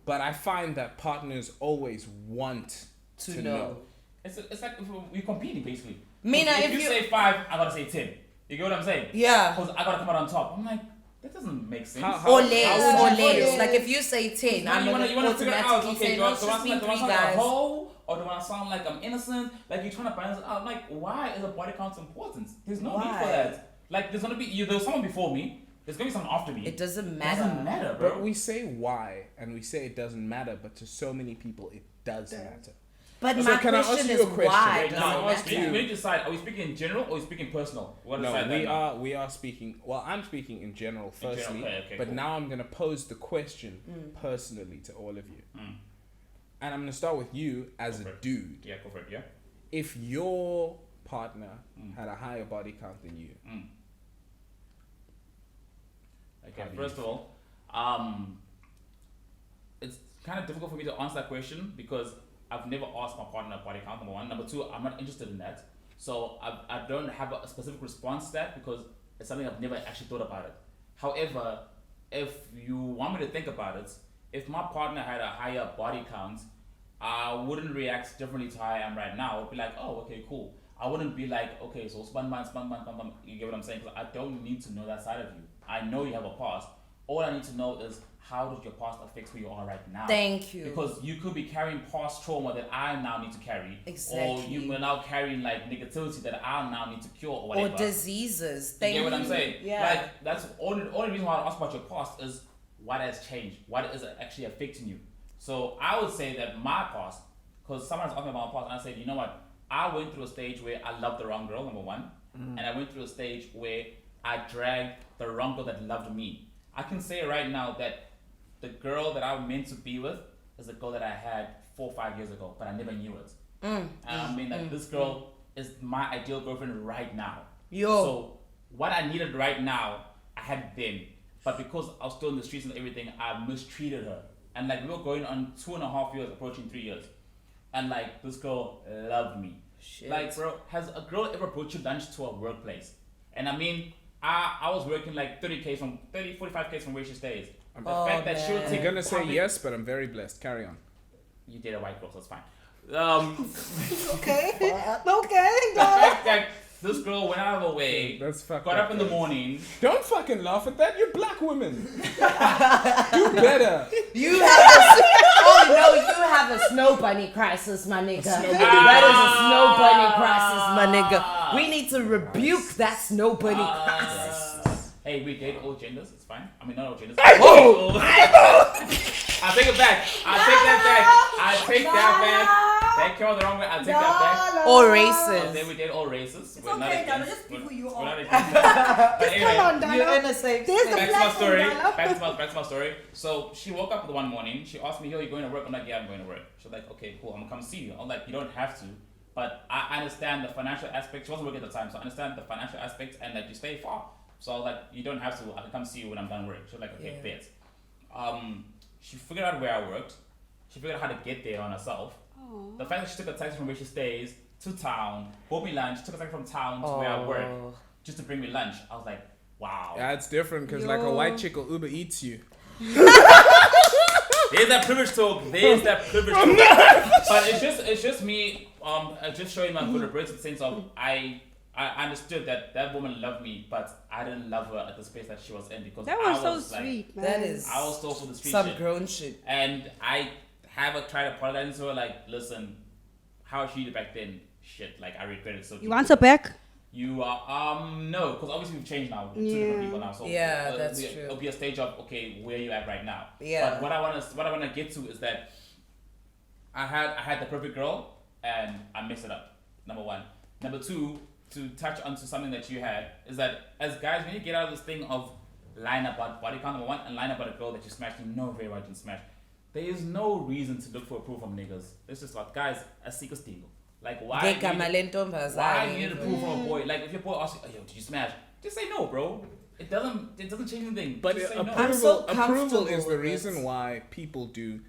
But I find that partners always want to know. It's like if we're competing basically. Mina, if you say 5, I gotta say 10. You get what I'm saying? Yeah. Because I gotta come out on top. I'm like, that doesn't make sense. Or less. feel? Like if you say 10, I'm you gonna wanna figure out, automatically okay, say, do no, I it's sound just been like 3 a guys. hoe? Or do I sound like I'm innocent? Like you're trying to balance it out. I'm like, why is a body count important? There's no need for that. Like there's gonna be there's someone before me. There's gonna be someone after me. It doesn't It matter. doesn't matter, bro. But we say why, and we say it doesn't matter, but to so many people it does matter. But So my can I ask question you is a question? why Wait, does Now, it I'll ask matter? you. we need to decide, are we speaking in general or are we speaking personal? What No, decide that now? we are speaking. Well, I'm speaking in general, general, firstly, okay, but cool. now I'm gonna pose the question personally to all of you, and I'm gonna start with you as Go a for it. dude. Yeah, go for it, yeah. If your partner had a higher body count than you, Okay, How do first you of all, it's kind of difficult for me to answer that question because I've never asked my partner body count, number one. Number two, I'm not interested in that. So I don't have a specific response to that because it's something I've never actually thought about it. However, if you want me to think about it, if my partner had a higher body count, I wouldn't react differently to how I am right now. I'd be like, oh, okay, cool. I wouldn't be like, okay, so spun. You get what I'm saying? Because I don't need to know that side of you. I know you have a past. All I need to know is how did your past affect who you are right now? Thank you. Because you could be carrying past trauma that I now need to carry. Exactly. Or you are now carrying like negativity that I now need to cure or whatever. Or diseases. You Thank get what I'm saying? Yeah. Like that's only reason why I ask about your past is what has changed, what is actually affecting you. So I would say that my past, because someone's asking about my past, and I said, you know what? I went through a stage where I loved the wrong girl, number one, and I went through a stage where I dragged the wrong girl that loved me. I can say right now that the girl that I'm meant to be with is a girl that I had 4 or 5 years ago, but I never knew it. And I mean, like this girl is my ideal girlfriend right now. So what I needed right now, I had then. But because I was still in the streets and everything, I mistreated her. And like we were going on 2.5 years, approaching 3 years. And like this girl loved me. Shit. Like bro, has a girl ever brought you lunch to a workplace? And I mean, I was working like 45Ks from where she stays. The fact that she would I'm take gonna say public- yes, but I'm very blessed. Carry on. You did a white girl, so it's fine. Okay. Okay. The fact that this girl went out of her way, That's fucked got up in the guys. morning. Don't fucking laugh at that. You're black women. Do better. You have you have a snow bunny crisis, my nigga. That is a snow bunny crisis, my nigga. We need to rebuke that snow bunny crisis. Hey, we date all genders. It's fine. I mean, not all genders. Whoa! I take it back. I take that back. That came out the wrong way. I take that back. All So races. then we date all races. It's We're not okay, against- Ndalo, just be who you we're are. not against that. But anyway, Come on, You're Ndalo. in a safe There's space. the back to my platform, story. Ndalo. Back to my story. So she woke up one morning. She asked me, "Yo, you going to work?" I'm like, "Yeah, I'm going to work." She's like, "Okay, cool. I'm gonna come see you." I'm like, "You don't have to, but I understand the financial aspect." She wasn't working at the time, so I understand the financial aspect and that you stay far. So I was like, "You don't have to. I can come see you when I'm done work." She was like, "Okay, Yeah. bet." She figured out where I worked. She figured out how to get there on herself. The fact that she took a taxi from where she stays to town, bought me lunch, took a taxi from town to where I work just to bring me lunch. I was like, wow. Yeah, it's different because like a white chick will Uber Eats you. There's that privilege talk. But it's just me just showing my vulnerability in the sense of I understood that woman loved me, but I didn't love her at the space that she was in because That I was so was like, sweet, man. That is I was still for the street some shit. grown shit. And I have tried to apologize to her, like, listen, how she did back then, shit, like, I regret it so You answer back? You are, no, because obviously we've changed now. We're two different people now. So Yeah, that's it'll true. It'll be a stage of, okay, where you at right now. Yeah. But what I want to get to is that I had the perfect girl and I messed it up. Number one. Number two, to touch onto something that you had, is that as guys, when you get out of this thing of lying about body count, number one, and lying about a girl that you smashed, you know very well you didn't smash, there is no reason to look for approval from niggas. It's just like, guys, a seeker stingle. Like, why do you need to prove from a boy? Like, if your boy asks you, oh, yo, did you smash? Just say no, bro. It doesn't change anything. But just say no. I'm so approval comfortable is the with reason it. why people do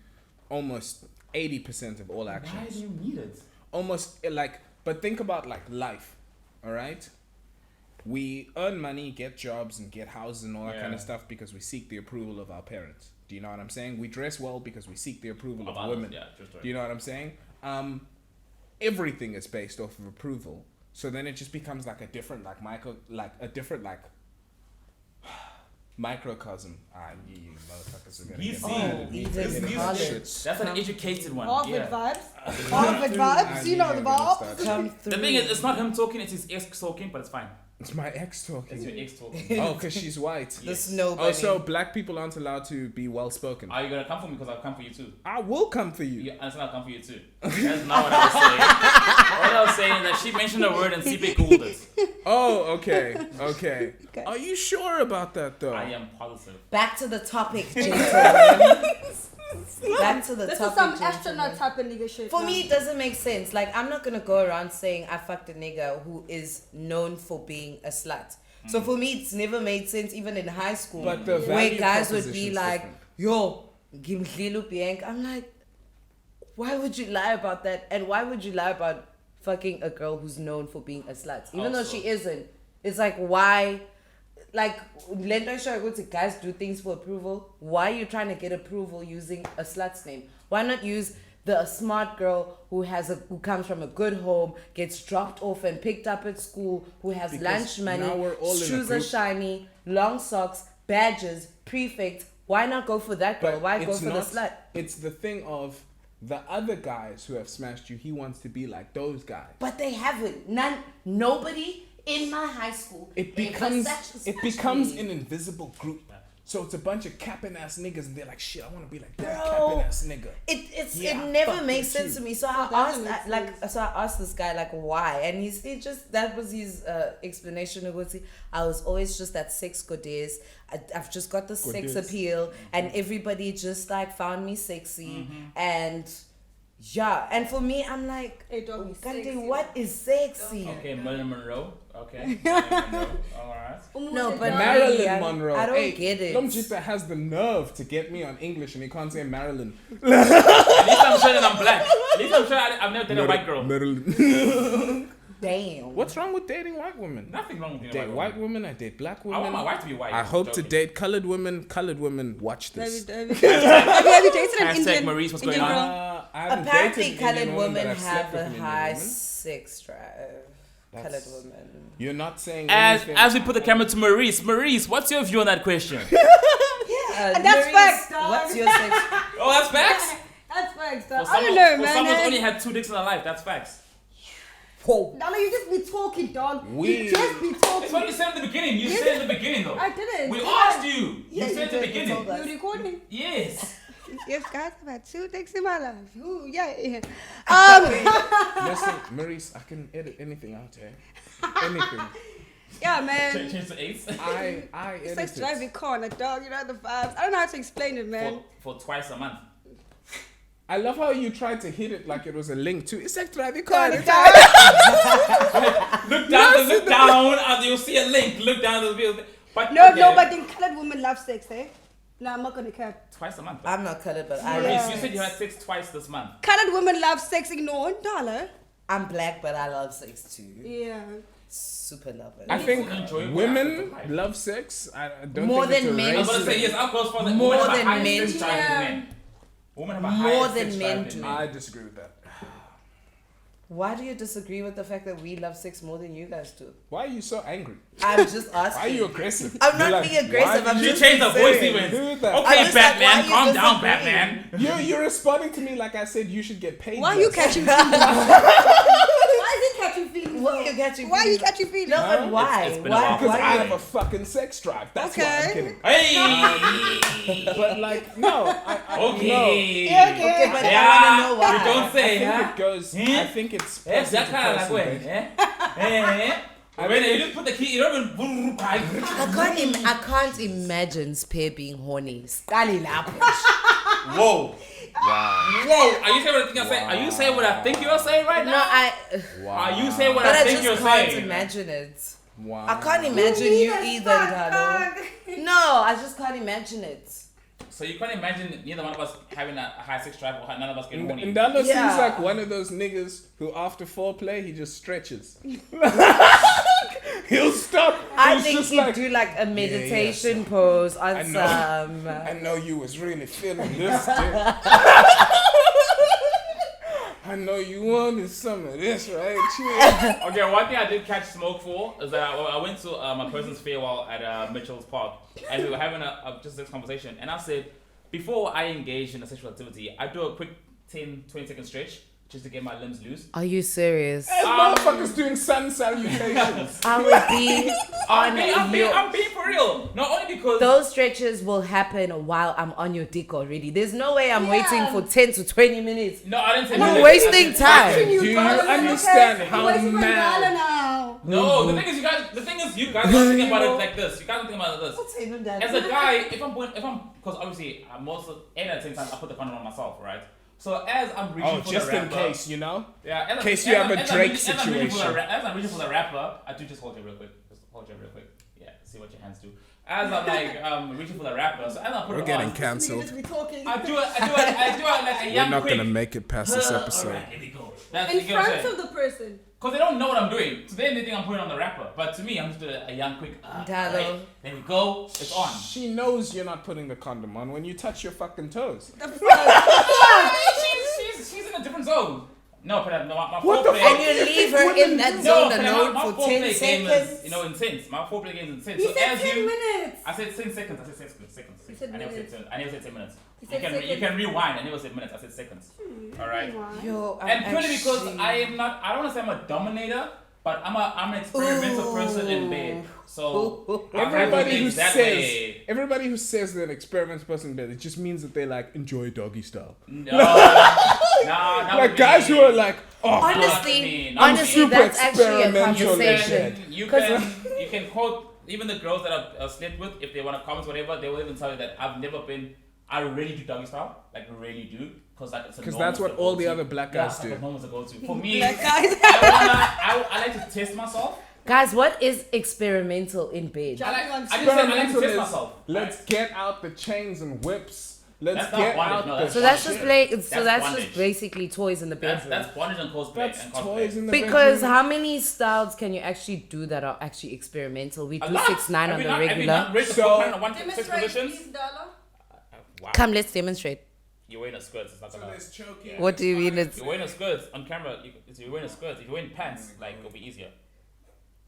almost 80% of all Why actions. do you need it? Almost like, but think about like life, all right? We earn money, get jobs, and get houses and all that kind of stuff because we seek the approval of our parents. Do you know what I'm saying? We dress well because we seek the approval of Of others, women. yeah, true story. Do you know what I'm saying? everything is based off of approval. So then it just becomes like a different microcosm. You motherfuckers are gonna You get see, me Eden getting into College. shit. That's an educated one. Harvard Yeah. vibes. Harvard vibes. You know the vibes. Come through. The thing is, it's not him talking, it's his ex talking, but it's fine. It's my ex It's talking. your ex talking. Oh, because she's white. The Yes. snow bunny. Oh, so black people aren't allowed to be well spoken. Are you gonna come for me? Because I'll come for you too. I will come for you. You understand? I'll come for you too. That's not what I was saying. What I was saying is that she mentioned a word and Siphe googled it. Oh, okay. Are you sure about that though? I am positive. Back to the topic, gentlemen. Back to the This topic, is some gentlemen. astronaut type of nigga shit. For man. me, it doesn't make sense. Like, I'm not gonna go around saying I fucked a nigga who is known for being a slut. So for me, it's never made sense, even in high school, But the where value guys would be proposition's like, different. "Yo, give me Bianca." I'm like, why would you lie about that? And why would you lie about fucking a girl who's known for being a slut, even though Also- she isn't? It's like, why? Like, let me show you what guys do things for approval. Why are you trying to get approval using a slut's name? Why not use the smart girl who comes from a good home, gets dropped off and picked up at school, who has Because lunch money, now we're all in a shoes are group. shiny, long socks, badges, prefect. Why not go for that girl? But Why go it's for the not- slut? It's the thing of the other guys who have smashed you. He wants to be like those guys. But they haven't. Nobody in my high school. It ever becomes smashed an me. invisible group. So it's a bunch of capping ass niggas, and they're like, shit, I want to be like that Bro. capping ass nigga. It I never fuck makes with sense you. to me. So I doesn't make asked this guy like why, and he just that was his explanation of what I was always just at sex goddess. I've just got the sex Goddess. appeal, and everybody just like found me sexy, and yeah, and for me I'm like, Hey, dog, he's Kante, sexy. what is sexy? Okay, Marilyn Monroe. Okay. Marilyn Monroe. Alright. No, but Marilyn really, Monroe. I don't hey, get it. Lomjita has the nerve to get me on English and he can't say Marilyn. At least I'm sure that I'm black. At least I'm sure I've never dated a white girl. Marilyn. Damn. What's wrong with dating white women? Nothing wrong with I being date a white women, I date black I want women. my wife to be white. I hope to Joking. date colored women. Colored women, watch Have this. you dated an Hashtag Indian? Mareece, what's going Indian on? girl? I haven't Apparently, dated an colored Indian woman, women but I've slept have with a an Indian high woman. sex drive. Colored That's- women. You're not saying As anything. we put the camera to Mareece, what's your view on that question? Yeah, And that's Mareece, facts, dog. What's your sex? Oh, that's facts. That's facts, For dog. I someone, don't know, for man. someone who's only had 2 dicks in their life, that's facts. Whoa. Dala, you just be talking, dog. We- You just be It's what you talking. said in the beginning. You said in the beginning though. I didn't. We Come asked on. you. Yeah, You said in the you did, you told beginning. us. You recording? Yes. Yes, guys, I've had 2 dicks in my life. Ooh, yeah. Listen, Mareece, I can edit anything out here. Anything. Yeah, man. Change to 8. I It's edit like driving it. car, like, dog, you know the vibes. I don't know how to explain it, man. for twice a month. I love how you tried to hit it like it was a link to. It's like driving Dog, car. dog. Look down, look down, and you'll see a link. Look down the video. But No, okay. no, but then colored women love sex, eh? No, I'm not gonna cap. Twice a month. I'm not colored, but I Mareece, love Yeah. you said you sex. had sex twice this month. Colored women love sex, ignore dollar. I'm black, but I love sex too. Yeah. Super love it. I think Enjoy women life. love sex. I don't More think it's than a men. I was gonna racist- say yes. I'll go as far as More women have a than higher men. sex drive than Yeah. men. Women have a More higher than sex men drive do. than I disagree with that. Why do you disagree with the fact that we love sex more than you guys do? Why are you so angry? I'm just asking. Why are you aggressive? I'm not You're being aggressive, why I'm did You just changed the voice saying. even. do that? I'm Okay, just like, why Batman, you calm down, disagree? Batman. You're responding to me like I said you should get paid. Why are you less. catching feelings? Why is he catching feelings? Why are you though? catching Why are you feelings? catching feelings? No, Huh? but why? It's been a why? while. Because why I you- have a fucking sex drive. That's why I'm Okay. kidding. Hey. But like, no. I, Okay. Yeah, okay. Okay, but Yeah. I want to know You why. don't say, No. I huh? think it goes. Eh? I think it's. Yes, that person to kind of like person way. based. When you just put the key, you don't even. I can't imagine Siphe being horny. Scally lapos. Whoa. Wow. Whoa. Are you saying what I think I'm saying? Are you saying what I think you're saying right No, now? but Are you saying what I I think just you're can't saying? imagine it. Wow. I can't imagine you either, Ndalo. No, I just can't imagine it. So you can't imagine neither one of us having a high sex drive or none of us getting horny. Ndalo Yeah. seems like one of those niggas who after foreplay he just stretches. He'll stop. I He's think just you like, do like a meditation so pose on I know. some. I know you was really feeling this dick. I know you wanted some of Cheers, right? Cheers. Okay, one thing I did catch smoke for is that I went to my person's farewell at Mitchell's Park, and we were having just this conversation, and I said, before I engage in a sexual activity, I do a quick 10-20 second stretch just to get my limbs loose. Are you serious? Hey, motherfuckers doing sun salutations. I would be on I'm being for real. Not only because those stretches will happen while I'm on your dick already. There's no way I'm Yeah. waiting for 10 to 20 minutes. no, I didn't say You're minutes. wasting time. Do you understand how mad? now. No, the thing is, you guys are thinking about it like this. You guys are thinking about it like this. As a guy, if I'm, because obviously, most of 8 out of 10 times I put the condom on myself, right? So as I'm reaching for just the in rapper, case, you know? yeah, In case you have a Drake situation. As I'm reaching for the rapper, I do just hold you real quick. Yeah, see what your hands do. As I'm like reaching for the rapper, so as I put it on, cancelled. Just be talking. I do it like a young quick. make it past Alright, here we go. That's In you get what I'm front saying? of the person. Because they don't know what I'm doing. So they think I'm putting on the rapper. But to me, I'm just doing a young quick. Ndalo. Right, there we go. It's on. She knows you're not putting the condom on when you touch your fucking toes. She's in a different zone. No, but my What the foreplay. fuck? And you leave her in that No, zone but alone my for foreplay 10 game seconds. is, intense. My foreplay game is intense. He So said as 10 you, minutes. I said 10 seconds. I said seconds. He said I never said minutes. 10. I never said 10 minutes. He You said can seconds. rewind. I never said minutes. I said seconds. All right. Yo, I'm And purely because actually- I am not. I don't want to say I'm a dominator, but I'm an experimental person in bed. So Everybody who that says way. everybody who says they're an experimental person in bed, it just means that they like enjoy doggy style. No, not Like me. guys who are like, oh, Honestly, Not me. honestly, super that's actually a experimental conversation. You 'Cause- you can quote even the girls that I've slept with, if they want to comment whatever, they will even tell you that I've never been. I really do doggy style, like really do, because like it's a norm that's to what go all the to. other black Yeah, guys it's like do. a norm to go to. For me, Black guys. I like to test myself. Guys, what is experimental in bed? I just said I like to Experimental test is, myself. let's get out the chains and whips. Let's That's not get bondage, out no, the that's So that's just shit. play. So That's that's bondage. just basically toys in the bedroom. That's bondage and cosplay. That's and cosplay. toys in the Because bedroom. how many styles can you actually do that are actually experimental? We A do lot. 6ix9ine on the Have you regular. not read the So- book on one sex Demonstrate, positions? please, Ndalo. Wow. Come, let's demonstrate. You're wearing a skirt. It's not gonna. choking. What do you mean? It's You're wearing a skirt on camera. You're wearing a skirt. If you're wearing pants, like it'll be easier.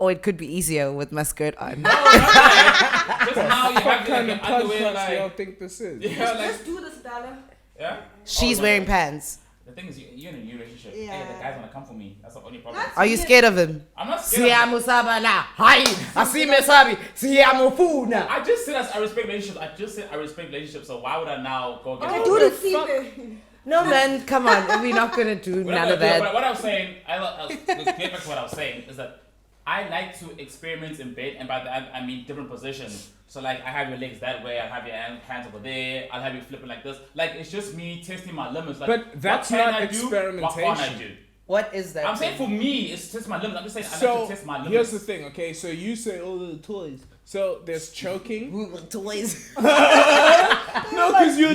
or it could be easier with my skirt on. No, not like, just now you What have kind like of your underwear, podcast y'all like think this is? yeah, like Let's do this, Ndalo. yeah. She's Oh, wearing no. pants. The thing is, you're in a new relationship. Yeah. Hey, the guys wanna come for me. That's the only problem. That's Are you scared of him? I'm not scared. Siamo sabana. Hi. Asime sabi. Siamo funa. I just said I respect relationships. So why would I now go get? I Oh, do the the Siphe. No man, come on. We're not gonna do none of that. But what I was saying, get back to what I was saying, is that I like to experiment in bed, and by that I mean different positions. So like I have your legs that way, I'll have your hands over there, I'll have you flipping like this. Like it's just me testing my limits. Like, But that's what can not I do? What can't I experimentation. do? What is that? I'm saying thing? for me, it's test my limits. I'm just saying I like So to test my limits. here's the thing, okay? So you say all the toys. So there's choking. Toys. No, because you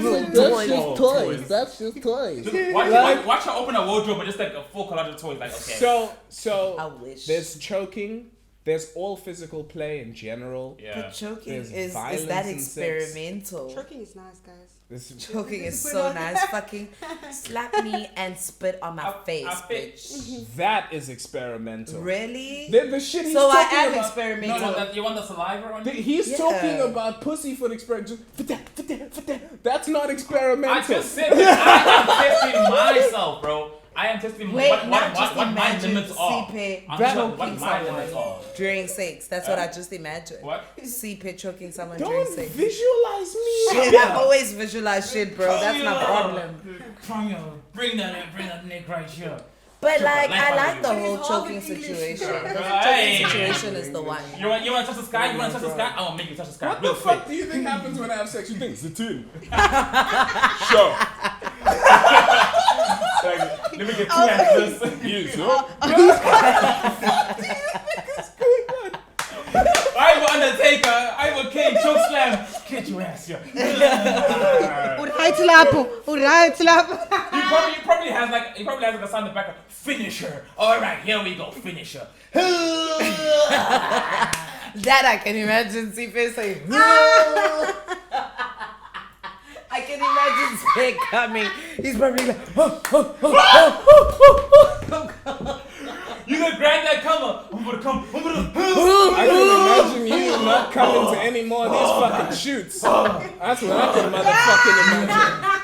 Toys. That's just toys. Just watch her open a wardrobe and just like a full collection of toys. Like okay. So I wish. there's choking. There's all physical play in general. yeah. But choking There's is violence that in sex. experimental? Choking is nice, guys. Choking is so nice. Fucking slap me and spit on my face, I fit. bitch. That is experimental. Really? The shit he's So I talking am about. experimental. No, that you want the saliva on you? He's Yeah. talking about pussyfoot experiment. That's not experimental. I just said that I am testing myself, bro. I am testing Wait, what not just my imagine limits are. Siphe I'm choking just what my limits someone are. during sex. That's what I just imagined. What? Siphe choking someone during Don't sex. visualize me. Shit, I always visualize shit, bro. That's my problem. Bring that neck right here. But like, Like I how like you- the whole It's all choking in English. situation. The Hey. choking situation is the one. You want to touch the sky? You want to touch the sky? I will make you touch the sky. What real the fuck quick. do you think happens when I have sex? You think it's a tune? Sure. Like, let me get two hands this. You sure? I will Undertaker. I will King choke slam. Get your ass here. Alright, Lapo. Alright, Lapo. He probably has like a sound in the background. Finish her. All right, here we go. Finish her. That I can imagine Siphe saying. I can imagine Siphe coming. He's probably like. the granddad come. I'm gonna come. I can imagine you not coming to any more of these fucking shoots. That's what I can motherfucking imagine.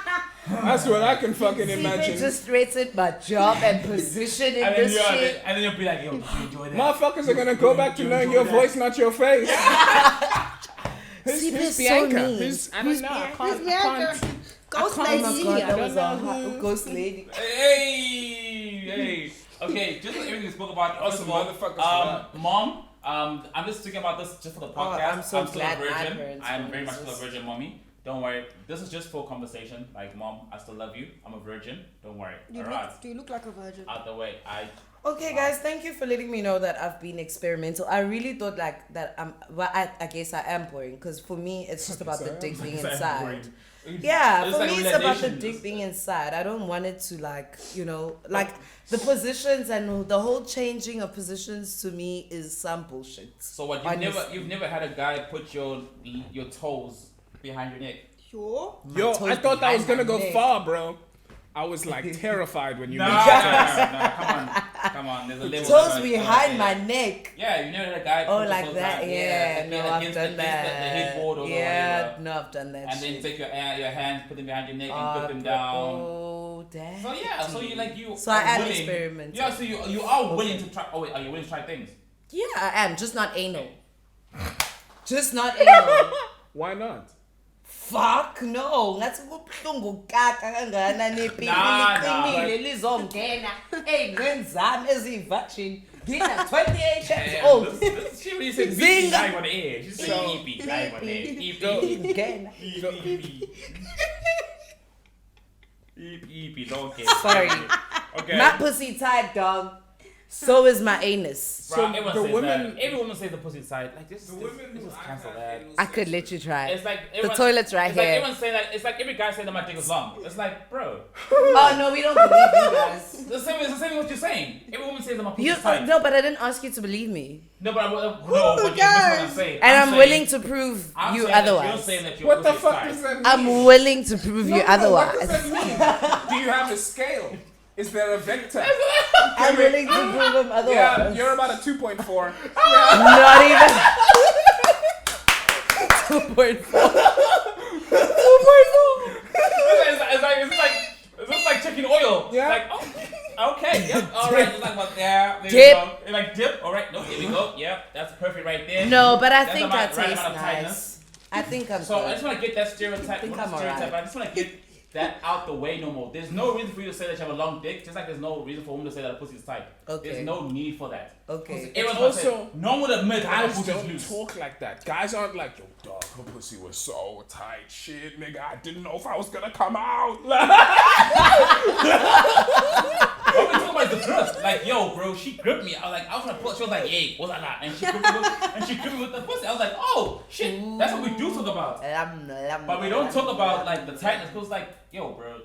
That's what I can fucking imagine. Siphe just rated my job and position in this shit. And then you'll be like, yo, did you enjoy that? Motherfuckers are gonna go back to knowing your voice, not your face. Who's Bianca? I don't know. Who's Bianca? Ghost Oh my lady. god, that was a hot ghost lady. Hey. Okay, just like everything we spoke about. Awesome motherfuckers. Mom, I'm just speaking about this just for the podcast. I'm so still glad a virgin. I heard I'm very much this. still a virgin, mommy. Don't worry. This is just for conversation. Like, Mom, I still love you. I'm a virgin. Don't worry. Alright. Do you look like a virgin? Out the way. Okay, guys, thank you for letting me know that I've been experimental. I really thought like that. Well, I guess I am boring because for me it's just about the dick being inside. Yeah, It's for like me it's about the realization. dick being inside. I don't want it to like like the positions and the whole changing of positions to me is some bullshit. So what? You've never had a guy put your toes behind your neck. Sure. Yo, toes I thought that was behind gonna my go neck. far, bro. I was like terrified when you Nah, mentioned it. come on. There's a level. Toes behind my neck. Yeah, you never had a guy. Oh, put your like toes that? behind- Yeah, no, I've against done the that. headboard or Yeah, whatever. no, I've done that. And then shit. take your hands, put them behind your neck, and put them down. Oh, damn. So yeah, so you. So I are am willing- experimenting. Yeah, so you are willing to try. Oh wait, are you willing to try things? Yeah, I am. Just not anal. Just not anal. Why not? Fuck no. Ngathi kubuhlungu kaka kangana nepipi Nah, liqinile lizongena ey'ngwenzami eziyi-virgin. Ngina 28 years old. This, she really said Zinga. live on the air. She said EP, live on the air. EP, Ngena. EP, don't care. Sorry. Okay. My pussy tight, dog. So is my anus. So Bro, everyone the says women- that. Every woman says the pussy side. Like this. The women This who is I've cancel had that. anal I sex could let you try. It's like The everyone, toilet's right it's here. Like everyone saying that. It's like every guy saying that my dick is long. It's like, bro. Oh no, we don't believe you guys. It's the same what you're saying. Every woman says that my pussy You is tight. no, but I didn't ask you to believe me, No, but but you missed what I'm saying. and I'm saying- willing to prove I'm you saying that otherwise. You're saying that your What the pussy is fuck tight. does that mean? I'm willing to prove No, you no, What otherwise. does that mean? Do you have a scale? Is there a vector? I'm willing to prove him otherwise. Yeah, you're about a 2.4. Not even 2.4. 2.4. It's like checking oil. Yeah. Like, oh, okay, yep, all right. It's like, well, yeah, there Dip. we go. It's like dip. All right, no, here we go. Yep, that's perfect right there. No, but I That's think about I right taste amount of nice. I think I'm So I good. just want to get that stereotype. think not I'm stereotype, alright. but I just want to get that out the way no more. There's no reason for you to say that you have a long dick, just like there's no reason for a woman to say that a pussy is tight. Okay. There's no need for that. Okay. Everyone's Also, also, no one would admit that a Guys pussy's don't loose. talk like that. Guys aren't like, yo, dog, her pussy was so tight. Shit, nigga, I didn't know if I was gonna come out. What we talking about is the grip. Like, yo, bro, she gripped me. I was gonna pull. She was like, "Yay, what's that?" And she gripped me with the pussy. I was like, "Oh shit, that's what we do talk about." But we don't talk about like the tightness. Cause like, yo, bro,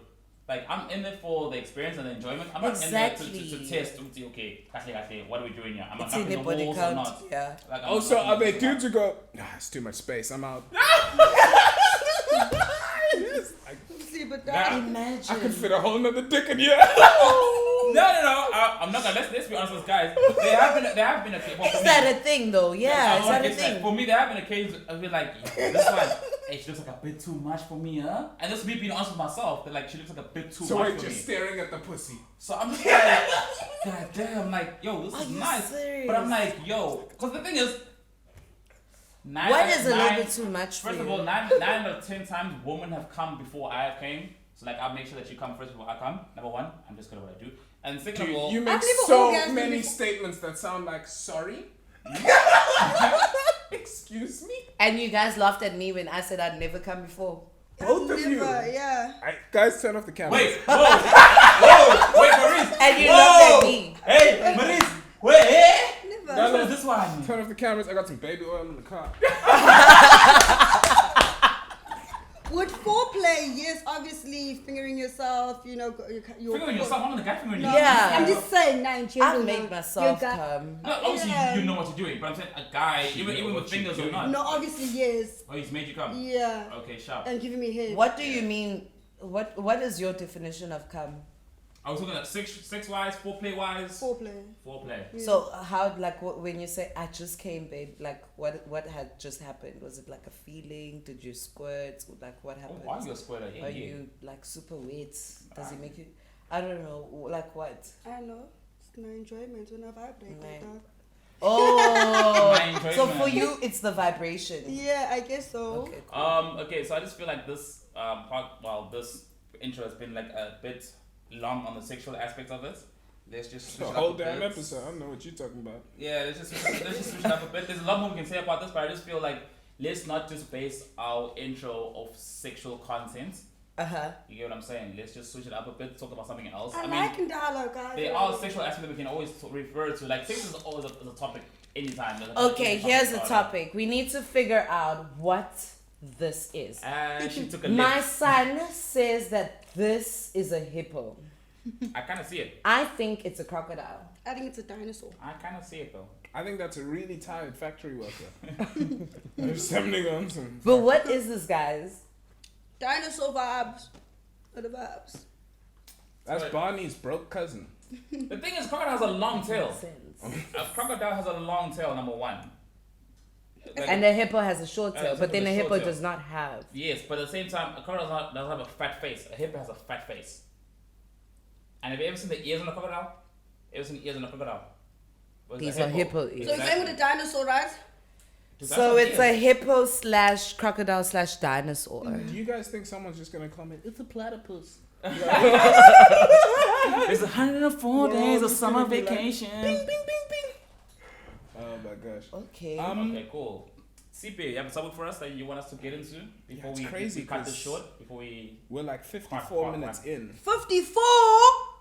like I'm in there for the experience and the enjoyment. I'm not Exactly. in there to test. To see, okay, what are we doing here? Am I It's in knocking the the body walls or count. not? Yeah. Like, I'm Also, not are they knocking dudes who go, nah, it's too much space, I'm out. See, but Nah. that. Imagine. I could fit a whole nother dick in here. No. I'm not gonna. Let's be honest with guys. There have been a well, for Is me- that a thing though? Yeah, is that a It's like, thing? for me, there have been occasions I've been like, yo, this one, hey, she looks like a bit too much for me, huh? And this is me being honest with myself, that like she looks like a bit too So much wait, for just me. staring at the pussy. So I'm just like, god damn, like, yo, this Are is you nice. serious? But I'm like, yo, because the thing is, What is a little bit too much for First of you? all, 9 out of 10 times women have come before I have came. So like, I'll make sure that you come first before I come. Number one, I'm just good at what I do. And second of all, You make I've never so orgasmed many before. statements that sound like sorry. Excuse me? And you guys laughed at me when I said I'd never come before. Both of you. Never, yeah. Guys, turn off the camera. wait, whoa, wait, Maurice. And you Whoa! laughed at me. Hey, Maurice, wait, hey. Never. What is this one? Turn off the cameras. I got some baby oil in the car. With foreplay, yes, obviously fingering yourself, you know, your Fingering yourself, I'm the guy fingering you. No, Yeah. I'm just saying, now in general. I've made myself you got- come. No, obviously Yeah. you know what you're doing, but I'm saying a guy, even with fingers or not. No, obviously, yes. Oh, he's made you come. Yeah. Okay, sharp. And giving me head. What do you mean? What is your definition of come? Are we talking like sex wise, foreplay wise? Foreplay. Yeah. So how, like, when you say I just came, babe, like what had just happened? Was it like a feeling? Did you squirt? Like what happened? Oh, are you a squirter? Are you like super wet? Does it make you? I don't know. Like what? I know. It's my enjoyment when I vibrate like that. Oh, My enjoyment. so for you, it's the vibration. Yeah, I guess so. Okay, cool. Okay, so I just feel like this this intro has been like a bit long on the sexual aspect of it. Let's just The switch it whole up a damn bit. episode. I don't know what you're talking about. Yeah, let's just switch it up a bit. There's a lot more we can say about this, but I just feel like let's not just base our intro of sexual content. You get what I'm saying? Let's just switch it up a bit, talk about something else. I mean, like Ndalo, guys. there are sexual aspects that we can always refer to. Like sex is always a topic anytime. Okay, here's the topic. We need to figure out what this is. And she took a My lift. son says that this is a hippo. I kind of see it. I think it's a crocodile. I think it's a dinosaur. I kind of see it though. I think that's a really tired factory worker. There's something on some. But what is this, guys? Dinosaur vibes. What the vibes? That's Sorry. Barney's broke cousin. The thing is, crocodile has a long tail. Sense. A crocodile has a long tail, number one. Like, And a hippo has a short And tail, it's but then a a short hippo tail. does not have. yes, but at the same time, a crocodile doesn't have a fat face. A hippo has a fat face. And have you ever seen the ears on a crocodile? Ever seen the ears on a crocodile? Well, it's These are hippo ears. So you're going with a dinosaur, right? So it's a hippo / crocodile / dinosaur. Do you guys think someone's just gonna comment? It's a platypus. There's 104 We're days all of just summer gonna be like, vacation. Bing, bing, bing, bing. Oh my gosh. Okay. Okay, cool. Siphe, you have a topic for us that you want us to get into before it's we crazy cut this 'cause short? Before we... We're like 54 Quack, minutes quack. in. 54?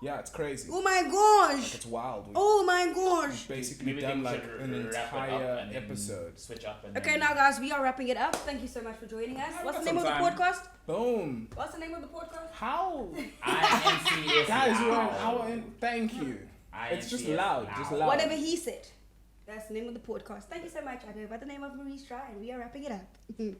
Yeah, it's crazy. Oh my gosh. It's wild. We've Oh my gosh. basically Maybe done we like should an wrap it up entire and then episode. Switch up and Okay, then... now guys, we are wrapping it up. Thank you so much for joining us. I've What's the got name of the some time. podcast? Boom. What's the name of the podcast? How? INCS Guys, we're an loud. hour in. Thank you. It's just INCS loud. Just loud. Whatever he said. That's the name of the podcast. Thank you so much. I go by the name of Mereece, and we are wrapping it up. And